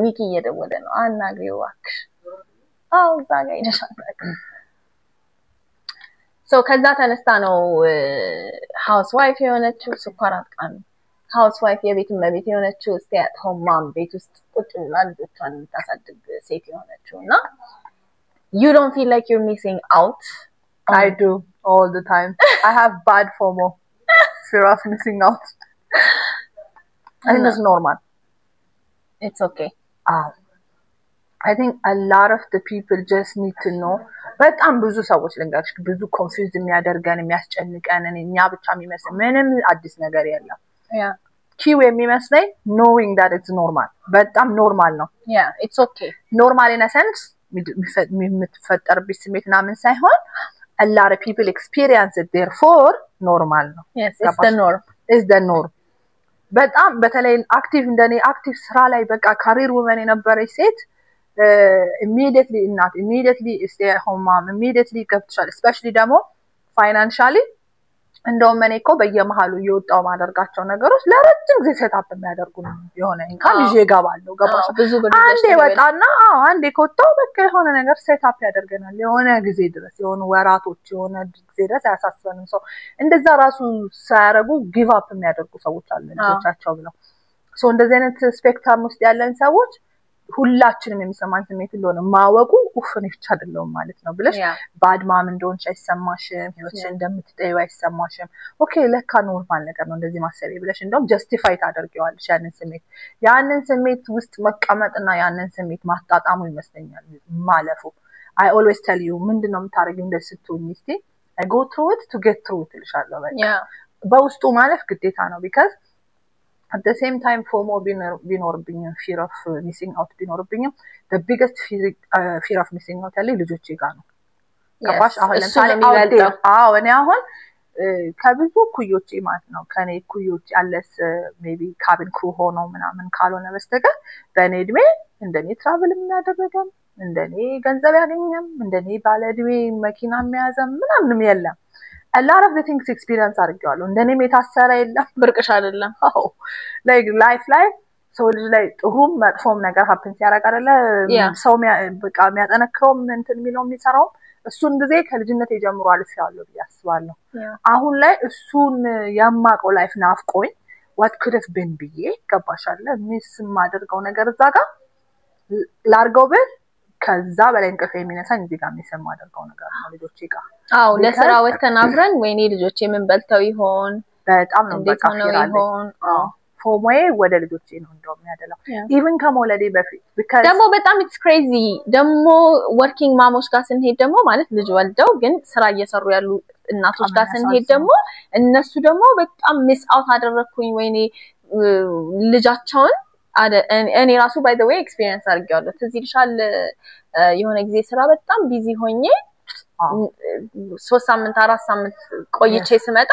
ሚኪ እየደወለ ነው አናግሪው እባክሽ አው ዛጋ ይደሻል so ከዛ ተነስታ ነው ሃውስዋይፍ የሆነችው ስኳር አጥቃሚ ሃውስዋይፍ የቤት መቤት የሆነችው stay at home mom ቤት ውስጥ ቁጭ ብላ ልጆቿን ታሳድግ ሴት የሆነችውና you don't feel like you're missing out I do all the time I have bad FOMO fear of missing out and it's normal it's okay I think a lot of the people just need to know በጣም ብዙ ሰዎች ልንገርሽ ብዙ ኮንፊውዝ የሚያደርገን የሚያስጨንቀን እኛ ብቻ የሚመስል ምንም አዲስ ነገር የለም yeah ኪው የሚመስለኝ knowing that it's normal በጣም ኖርማል ነው yeah it's okay normal in a sense የምትፈጠርብሽ ስሜትና ምን ሳይሆን a lot of people experience it therefore normal ነው yes it's the norm በጣም በተለይ አክቲቭ እንደኔ አክቲቭ ስራ ላይ በቃ ካሪር ውመን የነበረች ሴት immediately እናት immediately stay at home mom immediately ገብቷል especially ደግሞ financially እንደውም እኔ እኮ በየመሃሉ እየወጣው ማደርጋቸው ነገሮች ለረጅም ጊዜ ሴት አፕ የሚያደርጉ ነው የሆነ እንኳን ልጅ ይገባለው ገባሽ ብዙ ብር አንዴ ወጣና አንዴ ኮታው በቃ የሆነ ነገር ሴት አፕ ያደርገናል የሆነ ጊዜ ድረስ የሆነ ወራቶች የሆነ ጊዜ ድረስ ያሳስበንም ሰው እንደዛ ራሱ ሳያረጉ ጊቭ አፕ የሚያደርጉ ሰዎች አሉ ልጆቻቸው ብለው ሶ እንደዚህ አይነት ስፔክትረም ውስጥ ያለን ሰዎች ሁላችንም የሚሰማን ስሜት እንደሆነ ማወቁ ኡፍን ብቻ አይደለም ማለት ነው ብለሽ ባድ ማም እንደሆንሽ አይሰማሽም ህይወትሽ እንደምትጠይው አይሰማሽም ኦኬ ለካ ኖርማል ነገር ነው እንደዚህ ማሰብ ብለሽ እንደውም ጀስቲፋይ ታደርጊዋለሽ ያንን ስሜት ውስጥ መቀመጥና ያንን ስሜት ማጣጣሙ ይመስለኛል ማለፉ I always tell you ምንድነው የምታረጊው እንደዚህ ስትሆኚ እስቲ I go through it to get through it ልሻለሁ በቃ በውስጡ ማለፍ ግዴታ ነው because at the same time FOMO ቢኖርብኝ fear of missing out ቢኖርብኝ the biggest fear of missing out ያለ ልጆቼ ጋር ነው ከፋሽ አሁን ለምሳሌ እኔ አሁን ከብዙ ኩዮቼ ማለት ነው ከኔ ኩዮቼ አለስ ሜቢ ካቢን ክሩ ሆኖ ምናምን ካልሆነ በስተቀር በኔ እድሜ እንደኔ ትራቭል የሚያደርገም እንደኔ ገንዘብ ያገኘም እንደኔ ባለእድሜ መኪና የሚያዘም ምናምንም የለም a lot of the things experience አድርጌዋለሁ እንደኔ የታሰረ የለም ብርቅሽ አይደለም like life ሰው ልጅ ላይ ጥሩም መጥፎም ነገር ሀፕን ሲያደርግ አይደለ ሰው በቃ የሚያጠነክረው እንትን የሚለው የሚሰራው እሱን ጊዜ ከልጅነት የጀምሮ አልፌያለሁ ያስባለሁ አሁን ላይ እሱን ያማቀው ላይፍ ናፍቆኝ what could have been ብዬ ገባሻለ ሚስ ማደርገው ነገር እዛ ጋር ላርገው ብል ከዛ በላይ እንቅልፍ የሚነሳኝ እዚህ ጋር ሚስ ማደርገው ነገር ነው ልጆቼ ጋር አው ለስራ ወተን አብረን ወይኔ ልጆቼ ምን በልተው ይሆን በጣም ነው በቃ ይሆን ፎሞዬ ወደ ልጆቼ ነው እንደው የሚያደላው even ከመውለዴ በፊት because ደግሞ በጣም it's crazy ደግሞ working ማሞች ጋር ስንሄድ ደግሞ ማለት ልጅ ወልደው ግን ስራ እየሰሩ ያሉ እናቶች ጋር ስንሄድ ደግሞ እነሱ ደግሞ በጣም ሚስ አውት አደረኩኝ ወይኔ ልጃቸውን እኔ ራሱ by the way experience አድርጌዋለሁ ትዝ ይልሻል የሆነ ጊዜ ስራ በጣም ቢዚ ሆኜ 3 ሳምንት 4 ሳምንት ቆይቼ ስመጣ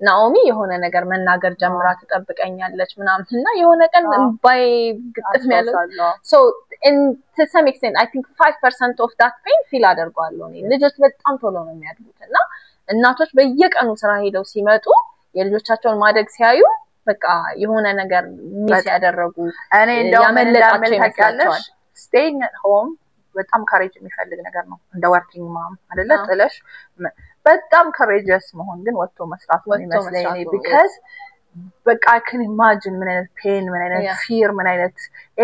ናኦሚ የሆነ ነገር መናገር ጀምራ ተጠብቀኛለች ምናምንና የሆነ ቀን ባይ ግጥፍ ያለው so in to some extent I think 5% of that pain feel አደርጋለሁ እኔ ልጆች በጣም ቶሎ ነው የሚያድጉትና እናቶች በየቀኑ ስራ ሄደው ሲመጡ የልጆቻቸውን ማደግ ሲያዩ በቃ የሆነ ነገር ሚስ ያደረጉ እኔ እንደው ያመለጣቸው ይመስላል staying at home በጣም courage የሚፈልግ ነገር ነው እንደ working mom አይደለ ጥለሽ በጣም courageous መሆን ግን ወጥቶ መስራት ነው የሚመስለኝ because በቃ I can imagine ምን አይነት pain ምን አይነት fear ምን አይነት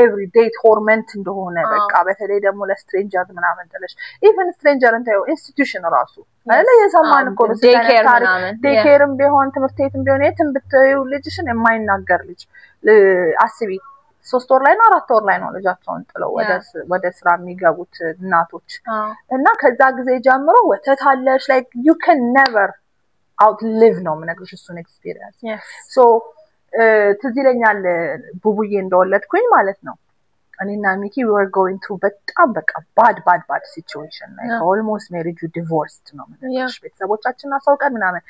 everyday torment እንደሆነ በቃ በተለይ ደግሞ ለስትሬንጀር ምናምን ጥለሽ even stranger እንታዩ institution ራሱ አይደለ የሰማን እኮ ነው daycareም ቢሆን ትምህርት ቤትም ቢሆን የትም ብትዩ ልጅሽን የማይናገር ልጅ አስቢ 3 ወር ላይ ነው 4 ወር ላይ ነው ልጃቸውን ጥለው ወደ ስራ የሚገቡት እናቶች እና ከዛ ጊዜ ጀምሮ ወተታለሽ like you can never outlive ነው ምንግርሽ እሱን experience so ትዝይለኛል ቡቡዬ እንደወለድኩኝ ማለት ነው እኔና ሚኪ we were going through በጣም በቃ bad situation like almost marriage divorced ነው ምንግርሽ ቤተሰቦቻችን አሳውቀን ምናምን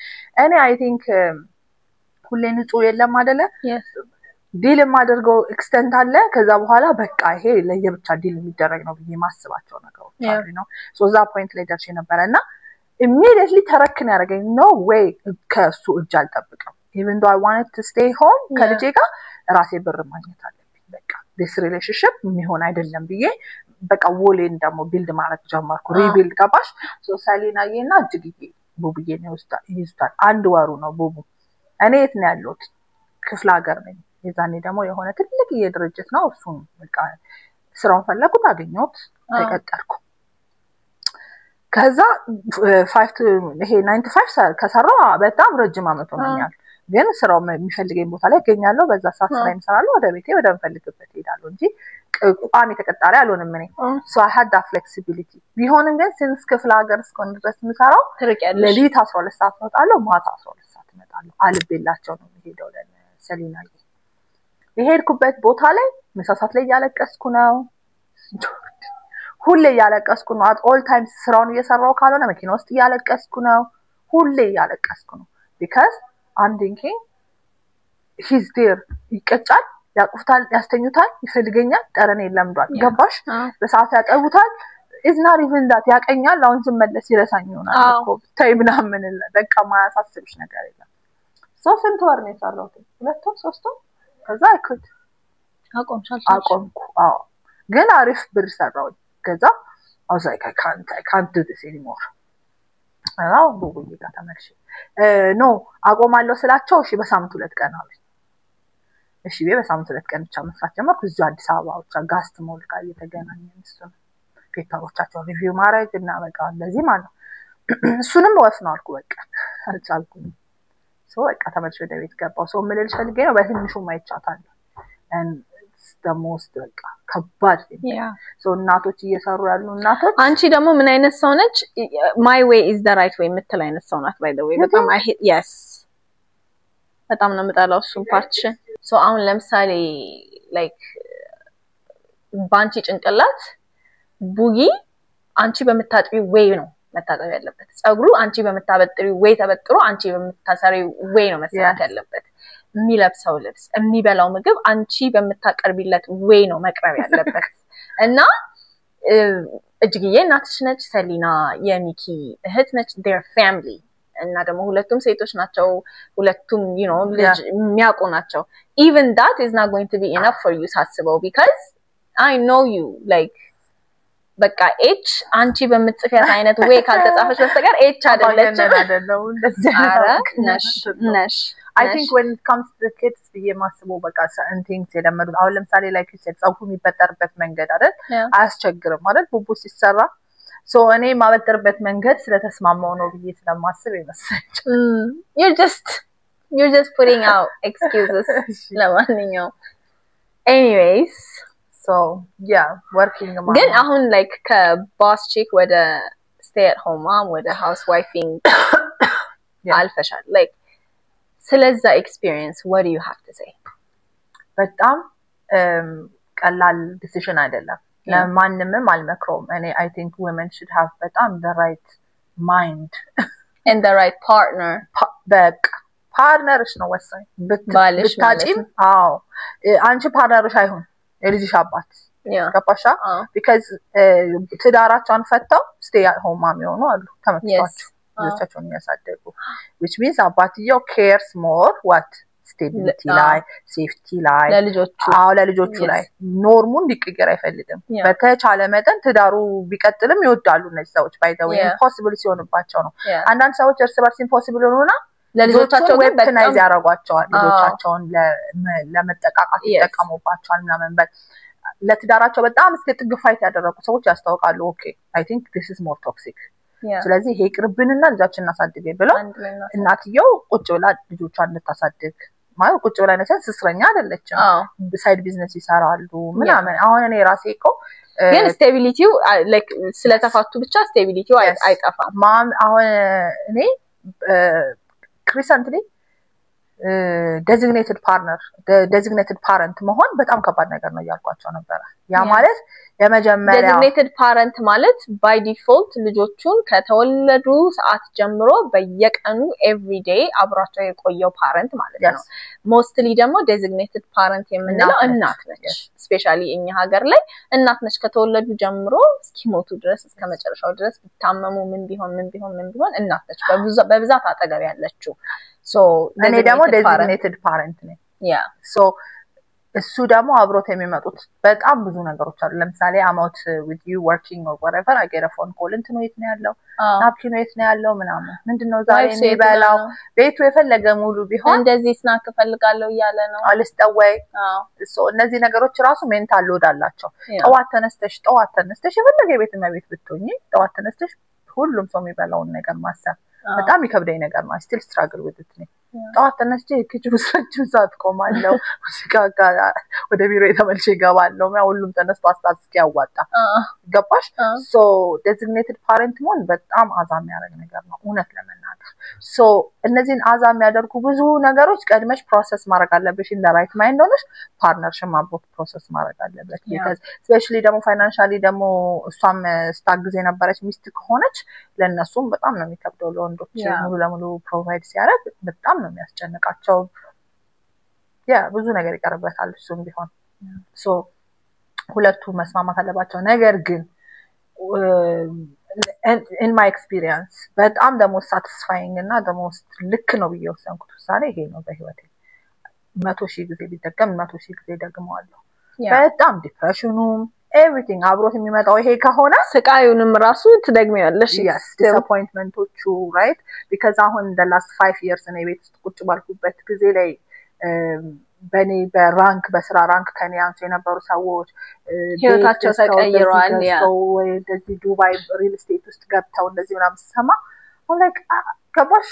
እኔ I think ሁሌ ንጹህ የለም አይደለ ዲል ማደርገው ኤክስቴንት አለ ከዛ በኋላ በቃ ይሄ ለየብቻ ዲል የሚደረግ ነው ብዬ ማስባቸው ነገሮች አሉ ነው ሶ ዛ ፖይንት ላይ ደርሼ ነበርና immediately ተረክን ያደረገኝ no way ከሱ እጅ አልጠብቅም even though I wanted to stay home ከልጄ ጋር ራሴ ብር ማግኘት አለብኝ በቃ this relationship የሚሆን አይደለም ብዬ በቃ ወሌን ደግሞ ቢልድ ማድረግ ጀመርኩ ሪቢልድ ገባሽ ሶ ሳሊናዬና እጅግዬ ቡቡዬ ነው ይስታል አንድ ወሩ ነው ቡቡ እኔ የት ነው ያለሁት ክፍለ ሀገር ነኝ የዛኔ ደግሞ የሆነ ትልቅ የድርጅት ነው እሱን በቃ ስራውን ፈለኩት አገኘሁት ተቀጠርኩ ከዛ 5 ይሄ 95 ከሰራ በጣም ረጅም አመት ሆነኛል ግን ስራው የሚፈልገኝ ቦታ ላይ ገኛለሁ በዛ ሰዓት ስራ እንሰራለሁ ወደ ቤቴ ወደ እንፈልግበት ሄዳለሁ እንጂ ቋሚ ተቀጣሪ አልሆንም እኔ so I had that flexibility ቢሆንም ግን since ክፍለ ሀገር እስከሆነ ድረስ ምሰራው ለሊት 12 ሰዓት ወጣለሁ ማታ 12 ሰዓት እመጣለሁ አልቤላቸው ነው የሚሄደው ለሰሊናዬ የሄድኩበት ቦታ ላይ መሳሳት ላይ ያለቀስኩ ነው ሁሌ ያለቀስኩ ነው at all times ስራውን እየሰራው ካልሆነ መኪና ውስጥ ያለቀስኩ ነው ሁሌ ያለቀስኩ ነው because I'm thinking he's there ይቀጫል ያቁፍታል ያስተኙታል ይፈልገኛል ጠረን የለምዷል ገባሽ በሰዓት ያጠውታል is not even that ያቀኛል አሁን ዝመለስ ይረሳኝ ይሆናል እኮ ታይ ምናምን በቃ ማያሳስብሽ ነገር የለም so ስንት ወር ነው የሰራሁት 2 ወር 3 ወር ከዛ አይኩት አቆምኩ አዎ ግን አሪፍ ብር ሰራው ከዛ I was like I can't do this anymore አዎ ቡቡዬ ጋር ተመልሼ ኖ አቆማለሁ ስላቸው እሺ በሳምንት 2 ቀን አለኝ እሺ በሳምንት 2 ቀን ብቻ መስራት ጀመርኩ እዚሁ አዲስ አበባ ብቻ ጋስት ሞል ጋር እየተገናኘን እሱን ፔፐሮቻቸው ሪቪው ማድረግ እና በቃ እንደዚህ ማለት እሱንም ወስነው አልኩ በቃ አልቻልኩም so በቃ ተመልሼ ወደ ቤት ገባሁ so ምልልሽ ፈልጌ ነው በትንሹ ማይቻታል and it's the most በቃ ከባድ so እናቶች እየሰሩ ያሉ እናቶች አንቺ ደግሞ ምን አይነት ሰው ነች my way is the right way የምትል አይነት ሰው ናት by the way በጣም yes በጣም ነው የምጠላው እሱን ፓርትሽን so አሁን ለምሳሌ like ባንቺ ጭንቅላት ቡጊ አንቺ በመታጠቢው way ነው መታጠብ ያለበት ጸጉሩ አንቺ በመታበጥሪው way ተበጥሮ አንቺ በመታሰሪው way ነው መሰራት ያለበት የሚለብሰው ልብስ የሚበላው ምግብ አንቺ በመታቀርቢለት way ነው መቅረብ ያለበት እና እጅግዬ እናትሽ ነች ሰሊና የሚኪ እህት ነች their family እና ደግሞ ሁለቱም ሴቶች ናቸው ሁለቱም you know ልጅ የሚያውቁ ናቸው even that is not going to be enough for you ሳስበው because I know you like በቃ H አንቺ በመጽፈት አይነት way ካልተጻፈች በስተቀር H አይደለችም አረ ነሽ I think when it comes to the kids የማስበው በቃ certain things የለመዱት አሁን ለምሳሌ like you said ጸጉሩ የሚበጠርበት መንገድ አይደል አያስቸግርም ማለት ቡቡ ሲሰራ so እኔ ማበጠርበት መንገድ ስለተስማማው ነው ብዬ ስለማስብ ይመስላል you're just putting out excuses ለማንኛውም anyways so yeah working mom ግን አሁን like ከboss chick ወደ stay at home mom ወደ housewifing አልፈሻል like ስለዛ experience what do you have to say በጣም ቀላል decision አይደለም ለማንንም አልመክሮም እኔ I think women should have በጣም the right mind and the right partner በቃ ፓርትነርሽ ነው ወሳኝ ብታጪም አዎ አንቺ ፓርትነርሽ አይሆን የልጅሽ አባት ገባሻ because ትዳራቸውን ፈተው stay at home mom ይሆኑ አሉ ተመጣጣቸው ልጆቻቸውን ያሳደጉ which means አባትየው cares more what stability ላይ safety ላይ ለልጆቹ ላይ ኖርሙን ሊቀየር አይፈልግም በተቻለ መጠን ትዳሩ ቢቀጥልም ይወዳሉ እነዚህ ሰዎች by the way impossible ሲሆንባቸው ነው አንዳንድ ሰዎች እርስ በርስ impossible ሆነና ለልጆቻቸው weaponize ያረጋቸዋል ልጆቻቸውን ለመጠቃቃት ይጠቀሙባቸዋል ምናምን ለትዳራቸው በጣም እስከ ጥግ ፋይት ያደረጉ ሰዎች ያስተዋውቃሉ okay I think this is more toxic ስለዚህ ይሄ ቅርብንና ልጃችንን እናሳድግ ብለው እናትየው ቁጭ ብላ ልጆቿን እንድታሳድግ ማለት ቁጭ ብላ ነሰን ስስረኛ አይደለችም ሳይድ ቢዝነስ ይሰራሉ ምናምን አሁን እኔ ራሴ እኮ ግን ስቴቢሊቲው like ስለተፋቱ ብቻ ስቴቢሊቲው አይጠፋም ማም አሁን እኔ recently designated parent መሆን በጣም ከባድ ነገር ነው ያልኳቸው ነበር ያ ማለት የመጀመሪያ designated parent ማለት by default ልጆቹን ከተወለዱ ሰዓት ጀምሮ በየቀኑ every day አብራቸው የቆየው parent ማለት ነው mostly ደግሞ designated parent የምንለው እናት ነች especially እኛ ሀገር ላይ እናት ነች ከተወለዱ ጀምሮ እስኪሞቱ ድረስ እስከ መጨረሻው ድረስ ቢታመሙ ምን ቢሆን እናት ነች በብዛት አጠገብ ያለችው so እኔ ደግሞ designated parent ነኝ so እሱ ደግሞ አብሮት የሚመጡት በጣም ብዙ ነገሮች አሉ ለምሳሌ I'm out with you working or whatever I get a phone call እንትን ነው ያለው ናፕኪን ነው ያለው ምንድነው ዛሬ የሚበላው ቤቱ የፈለገ ሙሉ ቢሆን እንደዚህ ስናክ ፈልጋለሁ እያለ ነው አልስተወይ so እነዚህ ነገሮች ራሱ ሜንታል ሎድ አላቸው ጠዋት ተነስተሽ የፈለገ ቤት መቤት ብትሆኚ ጠዋት ተነስተሽ ሁሉም ሰው የሚበላውን ነገር ማሰብ በጣም ይከብደኝ ነገር ነው I still struggle with it ጠዋት ተነስቼ ኪችኑ ረጅም ሰዓት ቆማለሁ ሙዚቃ ጋር ወደ ቢሮ የተመልሼ ገባለሁ ሁሉም ተነስቶ አስታስቂ ያዋጣ ገባሽ so designated parent መሆን በጣም አዛም ያደርግ ነገር ነው እውነት ለመናገር so እነዚህን አዛም ያደርጉ ብዙ ነገሮች ቀድመሽ ፕሮሰስ ማድረግ አለብሽ in the right mind ሆነሽ ፓርትነርሽም አብሮት ፕሮሰስ ማድረግ አለበት because especially ደግሞ financially ደግሞ እሷም ስታግዝ የነበረች ሚስት ከሆነች ለነሱም በጣም ነው የሚከብደው ለወንዶች ሙሉ ለሙሉ ፕሮቫይድ ሲያደርግ በጣም ነው የሚያስጨንቃቸው ብዙ ነገር ይቀርበታል እሱም ቢሆን so ሁለቱ መስማማት አለባቸው ነገር ግን in my experience በጣም the most satisfying እና the most ልክ ነው ብዬ ወሰንኩት ውሳኔ ይሄ ነው በህይወቴ 100,000 ጊዜ ቢደገም 100,000 ጊዜ ደግመዋለሁ በጣም ዲፕሬሽኑም everything አብሮት የሚመጣው ይሄ ከሆነ ስቃዩንም ራሱ ትደግሚያለሽ disappointmentዎቹ right because አሁን the last 5 years እኔ ቤት ውስጥ ቁጭ ባልኩበት ጊዜ ላይ በኔ በራንክ በስራ ራንክ ከኔ አንተ የነበሩ ሰዎች ህይወታቸው ተቀይሯል ወይ እንደዚህ ዱባይ ሪል ስቴት ውስጥ ገብተው እንደዚህ ምናምን ሰማ like ገባሽ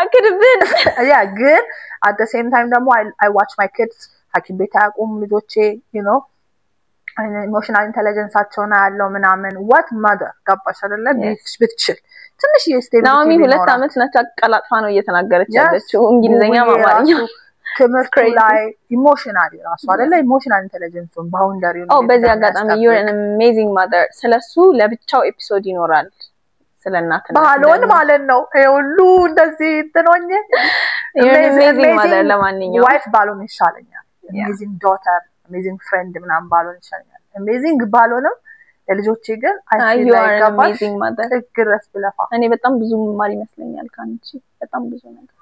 I could have been ግን at the same time ደግሞ I watch my kids ሐኪም ቤት ያቆም ልጆቼ you know emotional intelligence አቸውና ያለው ምናምን what mother ገባሽ አይደለ ብትችል ትንሽ የስቴብል ናሚ 2 አመት ነች አቀላጥፋ ነው እየተናገረች ያለችው እንግሊዘኛ ማማርኛ ትምህርት ላይ ኢሞሽናሊ ራሱ አይደለ ኢሞሽናል ኢንተለጀንስን ባውንደሪው ነው በዚህ አጋጣሚ you're an amazing mother ስለሱ ለብቻው ኤፒሶድ ይኖራል ስለናትና ባሎን ማለት ነው ሁሉ እንደዚህ እንትኖኝ amazing mother ለማንኛውም wife ባሎን ይሻለኛል amazing daughter amazing friend ምናምን ባሎን ይሻለኛል amazing ባሎንም የልጆቼ ግን you are an amazing mother ትግረስ ብለፋ እኔ በጣም ብዙ ማር ይመስለኛል ካንቺ በጣም ብዙ ነገር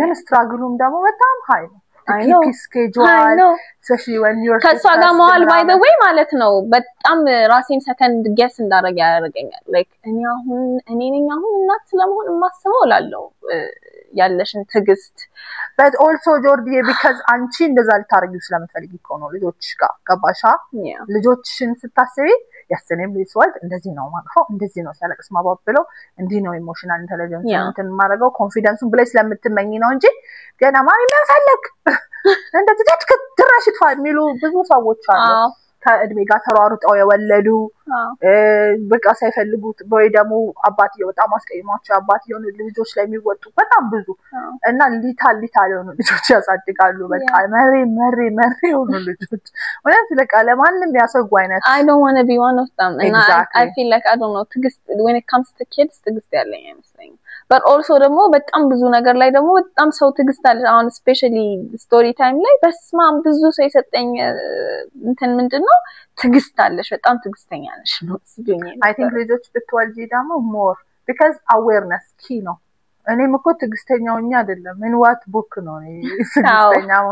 ግን ስትራግሉም ደግሞ በጣም ሃይ ነው keep schedule especially when you're ከሷ ጋር መዋል by the way ማለት ነው በጣም ራሴን ሰከንድ ጌስ እንዳደረግ ያደርገኛል like እኔ ነኝ አሁን እናት ስለመሆን ማስበው ላለው ያለሽን ትግስት but also Jordi because አንቺ እንደዛ ልታረጊው ስለምትፈልጊ እኮ ነው ልጆችሽ ጋር ገባሻ ልጆችሽን ስታስቢ ያሰነም ሊስዋልት እንደዚህ ነው ማለት እንደዚህ ነው ሲያለቅስ ማባብለው እንዲህ ነው ኢሞሽናል ኢንተለጀንስ እንትን ማረጋው ኮንፊደንሱን ብለሽ ስለምትመኝ ነው እንጂ ገና ማሪ ለፈልክ እንደዚህ ትራሽ ይጥፋ የሚሉ ብዙ ሰዎች አሉ ከእድሜ ጋር ተሯሩጠው የወለዱ በቃ ሳይፈልጉት ወይ ደግሞ አባትየው በጣም አስቀይሟቸው አባትየው ልጆች ላይ የሚወጡ በጣም ብዙ እና ሊታል የሆኑ ልጆች ያሳድጋሉ በቃ መሪ የሆኑ ልጆች ወይስ ለቃ ለማንም ያሰጉ አይነት I don't want to be one of them and I feel like I don't know when it comes to kids ትግስት ያለኝ አይመስለኝም but also ደግሞ በጣም ብዙ ነገር ላይ ደግሞ በጣም ሰው ትግስት አለ አሁን especially story time ላይ በስማም ብዙ ሰው የሰጠኝ እንትን ምንድነው ትግስት አለሽ በጣም ትግስተኛ ነሽ ነው ሲገኝ I think ልጆች ብትወልጂ ደግሞ more because awareness key ነው እኔም እኮ ትግስተኛውኛ አይደለም in what book ነው ትግስተኛው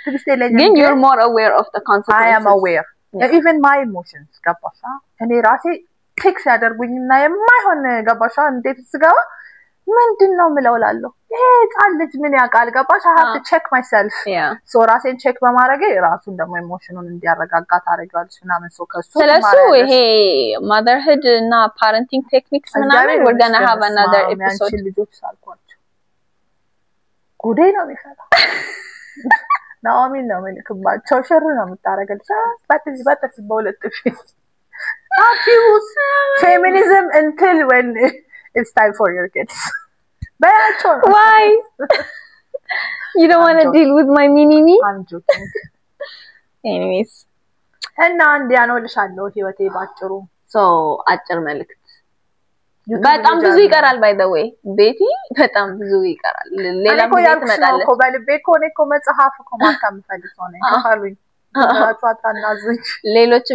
ትግስተኛ ግን you're more aware of the consequences I am aware even my emotions ገባሻ እኔ ራሴ ቴክስ ያደርጉኝና የማይሆን ገባሻ እንዴት ስጋው ምንድነው ምለውላለሁ ጻልጅ ምን ያቃል ገባሽ I have to check myself so ራሴን ቼክ በማድረግ ራሱን ደግሞ ኢሞሽኑን እንዲያረጋጋ ታረጋለሽ እና ምን ከሱ ስለሱ ይሄ motherhood እና parenting techniques ምናምን we're going to have another episode ልጆች ሳልኳቸው ጉዴ ነው የሚፈታ ናኦሚ ነው መልክባቸው ሸር ነው የምታረጋልሽ ባትስ በሁለት abuse feminism until when it's time for your kids but why you don't want to deal with my mini-me I'm joking anyways እና እንዲያኖ ልሻለው ህይወቴ ባጭሩ so አጭር መልእክት በጣም ብዙ ይቀራል by the way ቤቲ በጣም ብዙ ይቀራል ሌላ ጊዜ ትመጣለች እኮ በልቤ እኮ መጽሐፍ እኮ ማታም ፈልግ ሆነ ከፋሉኝ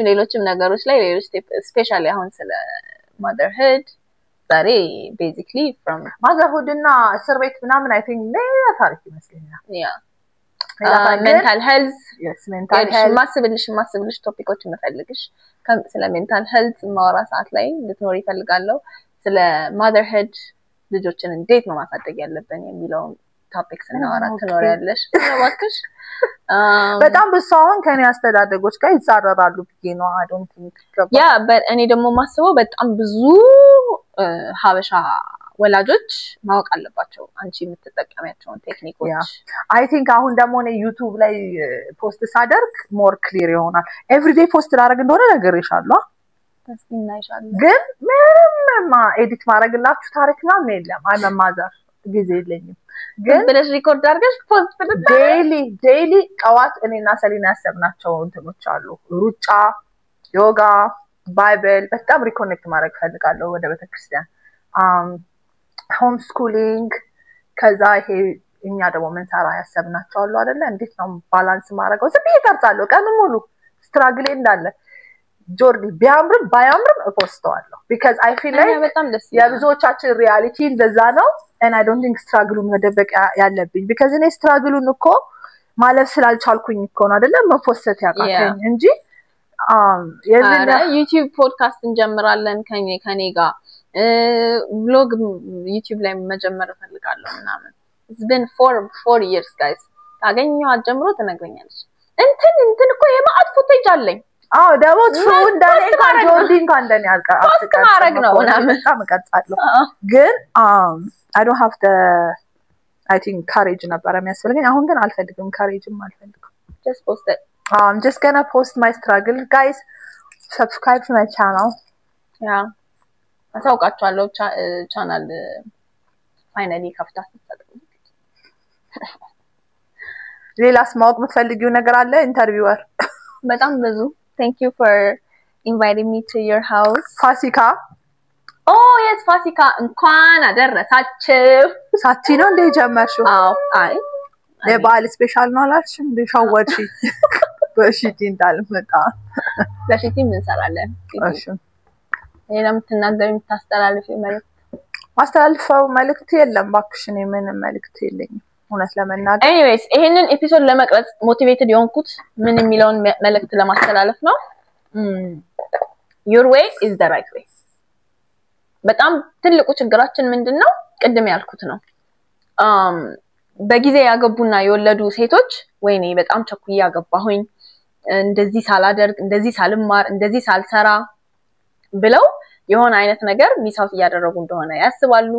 ሌሎችም ነገሮች ላይ ሌሎች ስፔሻሊ አሁን ስለ motherhood ዛሬ basically from motherhood እና እስር ቤት ምናምን I think ሌላ ታሪክ ይመስለኛል mental health yes mental health ማስብልሽ ቶፒኮች መፈልግሽ ስለ mental health ማውራ ሰዓት ላይ ልትኖር ይፈልጋለሁ ስለ motherhood ልጆችን እንዴት ነው ማሳደግ ያለብን የሚለው ቶፒክስ እናወራ ትኖሪያለሽ ስለዋክሽ በጣም በሳውን ከኔ አስተዳደጎች ጋር ይጻረራሉ ብዬ ነው I don't think but እኔ ደግሞ ማስበው በጣም ብዙ ሀበሻ ወላጆች ማወቅ አለባቸው አንቺ የምትጠቀሚያቸው ቴክኒኮች I think አሁን ደግሞ እኔ YouTube ላይ ፖስት ሳደርግ more clear ይሆናል everyday ፖስት ላደርግ እንደሆነ ነገር ይሻላል ተስኪና ይሻላል ግን ምንም ኤዲት ማድረግላችሁ ታሪክና የለም I'm a mother ጊዜ የለኝም ግን ብለሽ ሪኮርድ አድርገሽ ፖስት ፍልጣ ዴይሊ ቀዋት እኔና ሰሊና ያሰብናቸው እንትኖች አሉ ሩጫ ዮጋ ባይብል በጣም ሪኮኔክት ማድረግ ፈልጋለሁ ወደ ቤተክርስቲያን ሆም ስኩሊንግ ከዛ ይሄ እኛ ደግሞ መንሳራ ያሰብናቸው አሉ አይደለ እንዴት ነው ባላንስ ማድረገው ዝም ይቀርጻለሁ ቀን ሙሉ ስትራግል እንዳለ ጆርዲ ቢያምርም ባያምርም ፖስተዋለሁ because I feel like የብዙዎቻችን ሪያሊቲ እንደዛ ነው and I don't think struggle መደበቅ ያለብኝ because እኔ struggle እኮ ማለፍ ስላልቻልኩኝ እኮ ነው አይደለ መፖስት ያቃተኝ እንጂ የዚህ YouTube ፖድካስት እንጀምራለን ከኔ ጋር vlog YouTube ላይ መጀመር ፈልጋለሁ ምናምን it's been 4 years guys ታገኘው አጀምሮ ተነግረኛለች እንትን እኮ የማአት ፉቴጅ አለኝ ደግሞ true እንደኔ ጆርዲን ካንደን አትቀርጽ ነው በጣም እቀርጻለሁ ግን I don't have the I think courage ነበር የሚያስፈልገኝ አሁን ግን አልፈልግም courageም አልፈልግም just post it I'm just gonna post my struggle guys subscribe to my channel yeah አሳውቃችኋለሁ ቻናል finally ከፍታ ተሰጥቶ ሌላስ ማወቅ የምትፈልጊው ነገር አለ ኢንተርቪወር በጣም ብዙ thank you for inviting me to your house ፋሲካ oh yes ፋሲካ እንኳን አደረሳችሁ ሳቲ ነው እንደ ጀመርሽው አይ ለባል ስፔሻል ነው አላልሽም እንደ ሻወርሽ በሽቲ እንዳልመጣ ለሽቲ ምን ሰራለን እሺ ሌላም ተናገር የምታስተላልፈው መልእክት ማስተላልፈው መልእክት የለም ባክሽ እኔ ምንም መልእክት የለኝም እውነት ለመናገር anyways ይሄንን ኤፒሶድ ለመቅረጽ ሞቲቬትድ የሆንኩት ምን የሚለውን መልእክት ለማስተላለፍ ነው your way is the right way በጣም ትልቁ ችግራችን ምንድነው ቅድም ያልኩት ነው በጊዜ ያገቡና የወለዱ ሴቶች ወይኔ በጣም ቸኩዬ ያገባሁኝ እንደዚህ ሳላደርግ እንደዚህ ሳልማር እንደዚህ ሳልሰራ ብለው የሆነ አይነት ነገር ሚሳውት ያደረጉ እንደሆነ ያስባሉ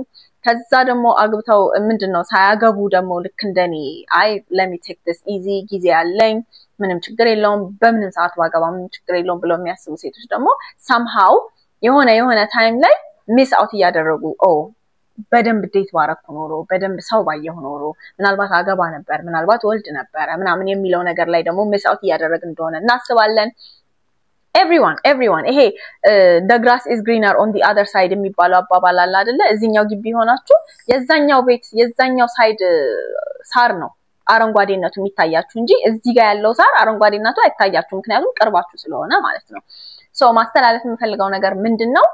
ከዛ ደግሞ አግብተው ምንድነው ሳያገቡ ደግሞ ልክ እንደኔ አይ let me take this easy ጊዜ ያለኝ ምንም ችግር የለውም በምንም ሰዓት ባገባ ምንም ችግር የለውም ብለው የሚያስቡ ሴቶች ደግሞ somehow የሆነ ታይም ላይ ሚስ አውት ያደረጉ በደንብ ዴት ባረኩ ኖሮ በደንብ ሰው ባየሁ ኖሮ ምናልባት አገባ ነበር ምናልባት ወልድ ነበር ምናምን የሚለው ነገር ላይ ደግሞ ሚስ አውት ያደረግን እንደሆነ እናስባለን everyone ይሄ the grass is greener on the other side የሚባለው አባባል አለ አይደለ እዚህኛው ግቢ ሆናችሁ የዛኛው ቤት የዛኛው ሳይድ ሳር ነው አረንጓዴነቱ የሚታያችሁ እንጂ እዚህ ጋር ያለው ሳር አረንጓዴነቱ አይታያችሁ ምክንያቱም ቅርባችሁ ስለሆነ ማለት ነው so ማስተላለፍ የምፈልገው ነገር ምንድነው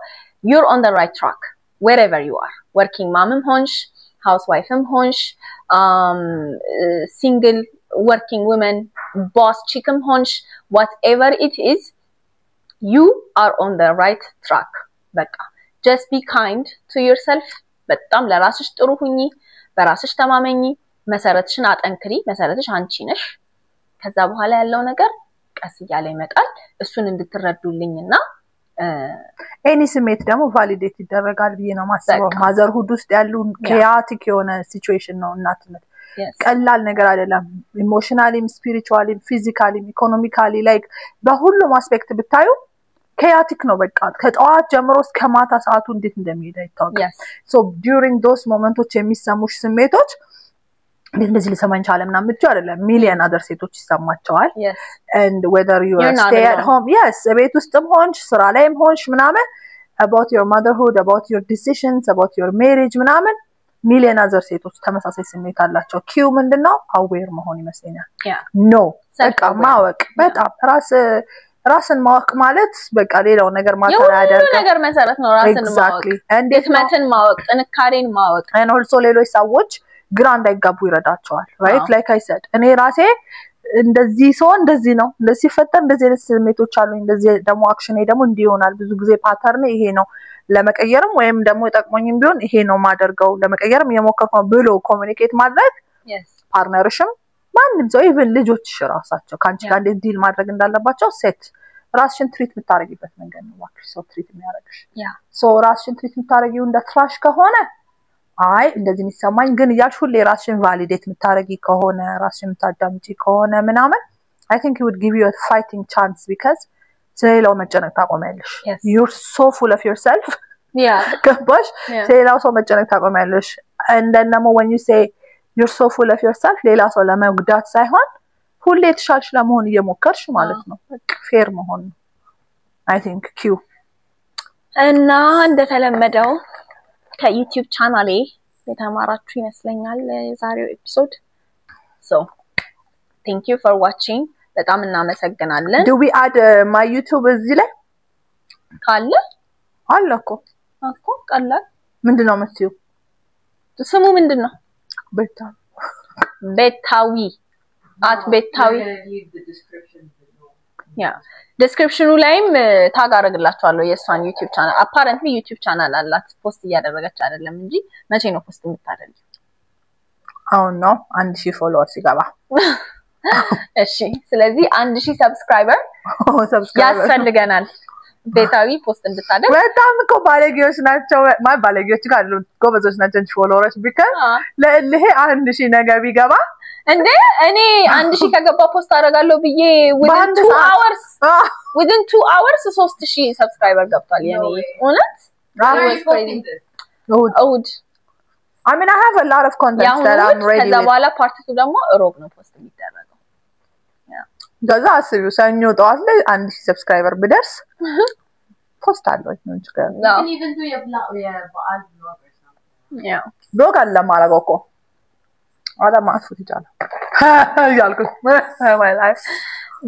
you're on the right track wherever you are working mom ሆንሽ housewife ሆንሽ single working woman boss chick ሆንሽ whatever it is you are on the right track በቃ just be kind to yourself በጣም ለራስሽ ጥሩ ሁኚ በራስሽ ተማመኚ መሰረትሽን አጠንክሪ መሰረትሽ አንቺ ነሽ ከዛ በኋላ ያለው ነገር ቀስ እያለ ይመጣል እሱን እንድትረዱልኝና ኤኒ ስሜት ደግሞ ቫሊዴት ይደረጋል ብዬ ነው ማሰበው ማዘርሁድ ውስጥ ያሉ chaotic የሆነ ሲቹዌሽን ነው እናትነት ቀላል ነገር አይደለም ኢሞሽናሊም ስፒሪቹዋሊም ፊዚካሊም ኢኮኖሚካሊ ላይክ በሁሉም አስፔክት ብታዩ chaotic ነው በቃ ከጠዋት ጀምሮ እስከ ማታ ሰዓቱ እንዴት እንደሚሄድ አይታወቅም so during those moments የሚሰሙሽ ስሜቶች እንደዚህ ሊሰማኝ ቻለምና ምትዩ አይደለም ሚሊየን አደር ሴቶች ይሰማቸዋል and whether you are stay at home yes ቤት ውስጥም ሆንሽ ስራ ላይም ሆንሽ ምናምን about your motherhood about your decisions about your marriage ምናምን ሚሊየን አደር ሴቶች ተመሳሳይ ስሜት አላቸው ኪው ምንድነው aware መሆን ይመስለኛል no በቃ ማወቅ በጣም ራስን ማወቅ ማለት በቃ ሌላው ነገር ማተር ያደርጋል ሁሉ ነገር መሰረት ነው ራስን ማወቅ ድክመትን ማወቅ ጥንካሬን ማወቅ and also ሌሎች ሰዎች ግራ እንዳይጋቡ ይረዳቸዋል right like I said እኔ ራሴ እንደዚህ ሰው እንደዚህ ነው እንደዚህ ፈጠር እንደዚህ አይነት ስሜቶች አሉ እንደዚህ ደግሞ አክሽኔ ደግሞ እንዲሆናል ብዙ ጊዜ ፓተርን ይሄ ነው ለመቀየርም ወይም ደግሞ ይጠቅሞኝም ቢሆን ይሄ ነው ማደርገው ለመቀየርም የሞከርኩ ብሎ ኮሙኒኬት ማድረግ ፓርትነርሽም ማንንም ሰው even ልጆችሽ ራሳቸው ካንቺ ጋር እንዴት ዲል ማድረግ እንዳለባቸው ሴት ራስሽን ትሪት የምታረጊበት መንገድ ነው ዋክሽ ሰው ትሪት የሚያረግሽ ሶ ራስሽን ትሪት የምታረጊው እንደ ትራሽ ከሆነ አይ እንደዚህ የሚሰማኝ ግን ያልሽ ሁሌ ራስሽን ቫሊዴት የምታረጊ ከሆነ ራስሽን የምታዳምጪ ከሆነ ምናምን I think it would give you a fighting chance because ስለሌላው መጨነቅ ታቆሚያለሽ you're so full of yourself ገባሽ ስለሌላው ሰው መጨነቅ ታቆሚያለሽ and then when you say you're so full of yourself ሌላ ሰው ለመጉዳት ሳይሆን ሁሌ ተሻልሽ ለመሆን እየሞከርሽ ማለት ነው ፌር መሆን I think Q እና እንደተለመደው ከዩቲዩብ ቻናሌ የተማራችሁ ይመስለኛል የዛሬው ኤፒሶድ so thank you for watching በጣም እናመሰግናለን do we add my YouTube እዚህ ላይ ካለ አለኮ ቀላል ምንድነው መስዩ ስሙ ምንድነው ቤታዊ at ቤታዊ description ላይም ታግ አረግላችኋለሁ የሷን YouTube ቻናል apparently YouTube ቻናል አላት ፖስት እያደረገች አይደለም እንጂ መቼ ነው ፖስት የምታደርጊው አሁን ነው 1000 ፎሎወርስ ይገባ እሺ ስለዚህ 1000 ሰብስክራይበር ያስፈልገናል ቤታዊ ፖስት እንድታደርግ በጣም እኮ ባለጌዎች ናቸው ባለጌዎች ጋር ጎበዞች ናቸው ፎሎወርስ ቢከን ለልሄ 1000 ነገር ቢገባ እንዴ እኔ 1000 ከገባ ፖስት አደርጋለሁ ብዬ within 2 hours 3000 ሰብስክራይበር ገብቷል የኔ እውነት old I mean I have a lot of content that I'm ready ከዛ በኋላ ፓርት 2 ደግሞ ሮብ ነው ፖስት የሚደረገው ገዛ አስዩ ሰኞ ጠዋት ላይ 1000 ሰብስክራይበር ብደርስ ፖስት አለው ነው ችግር ነው even do your በዓል ብሎገርስ ነው ያ ብሎግ አለ ማረጋው እኮ አዳማ አስፉት ይቻላል ያልኩት my life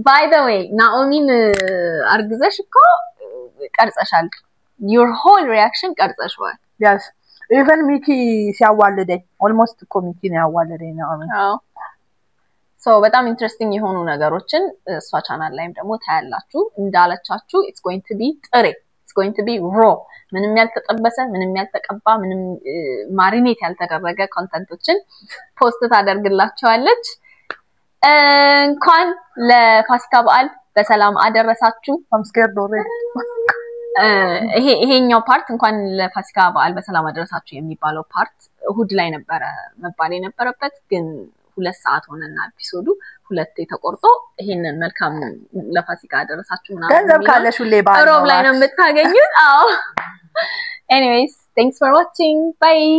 by the way ናኦሚን አርግዘሽ እኮ ቀርጸሻል your whole reaction ቀርጸሽዋል yes even Mickey ሲያዋልደኝ almost እኮ Mickey ነው ያዋልደኝ ናኦሚን so በጣም ኢንትረስቲንግ የሆኑ ነገሮችን እሷ ቻናል ላይም ደግሞ ታያላችሁ እንዳለቻችሁ it's going to be ጥሬ it's going to be raw ምንም ያልተጠበሰ ምንም ያልተቀባ ምንም ማሪኔት ያልተደረገ ኮንተንቶችን ፖስት ታደርግላችኋለች እንኳን ለፋሲካ በዓል በሰላም አደረሳችሁ I'm scared already ይሄኛው ፓርት እንኳን ለፋሲካ በዓል በሰላም አደረሳችሁ የሚባለው ፓርት እሁድ ላይ ነበር መባል የነበረበት ግን 2 ሰዓት ሆነና ኤፒሶዱ 2 ተቆርጦ ይሄንን መልካም ለፋሲካ አደረሳችሁ ምናምን ገንዘብ ካለሽ ሁሌ ባል ሮብ ላይ ነው የምታገኙት anyways thanks for watching bye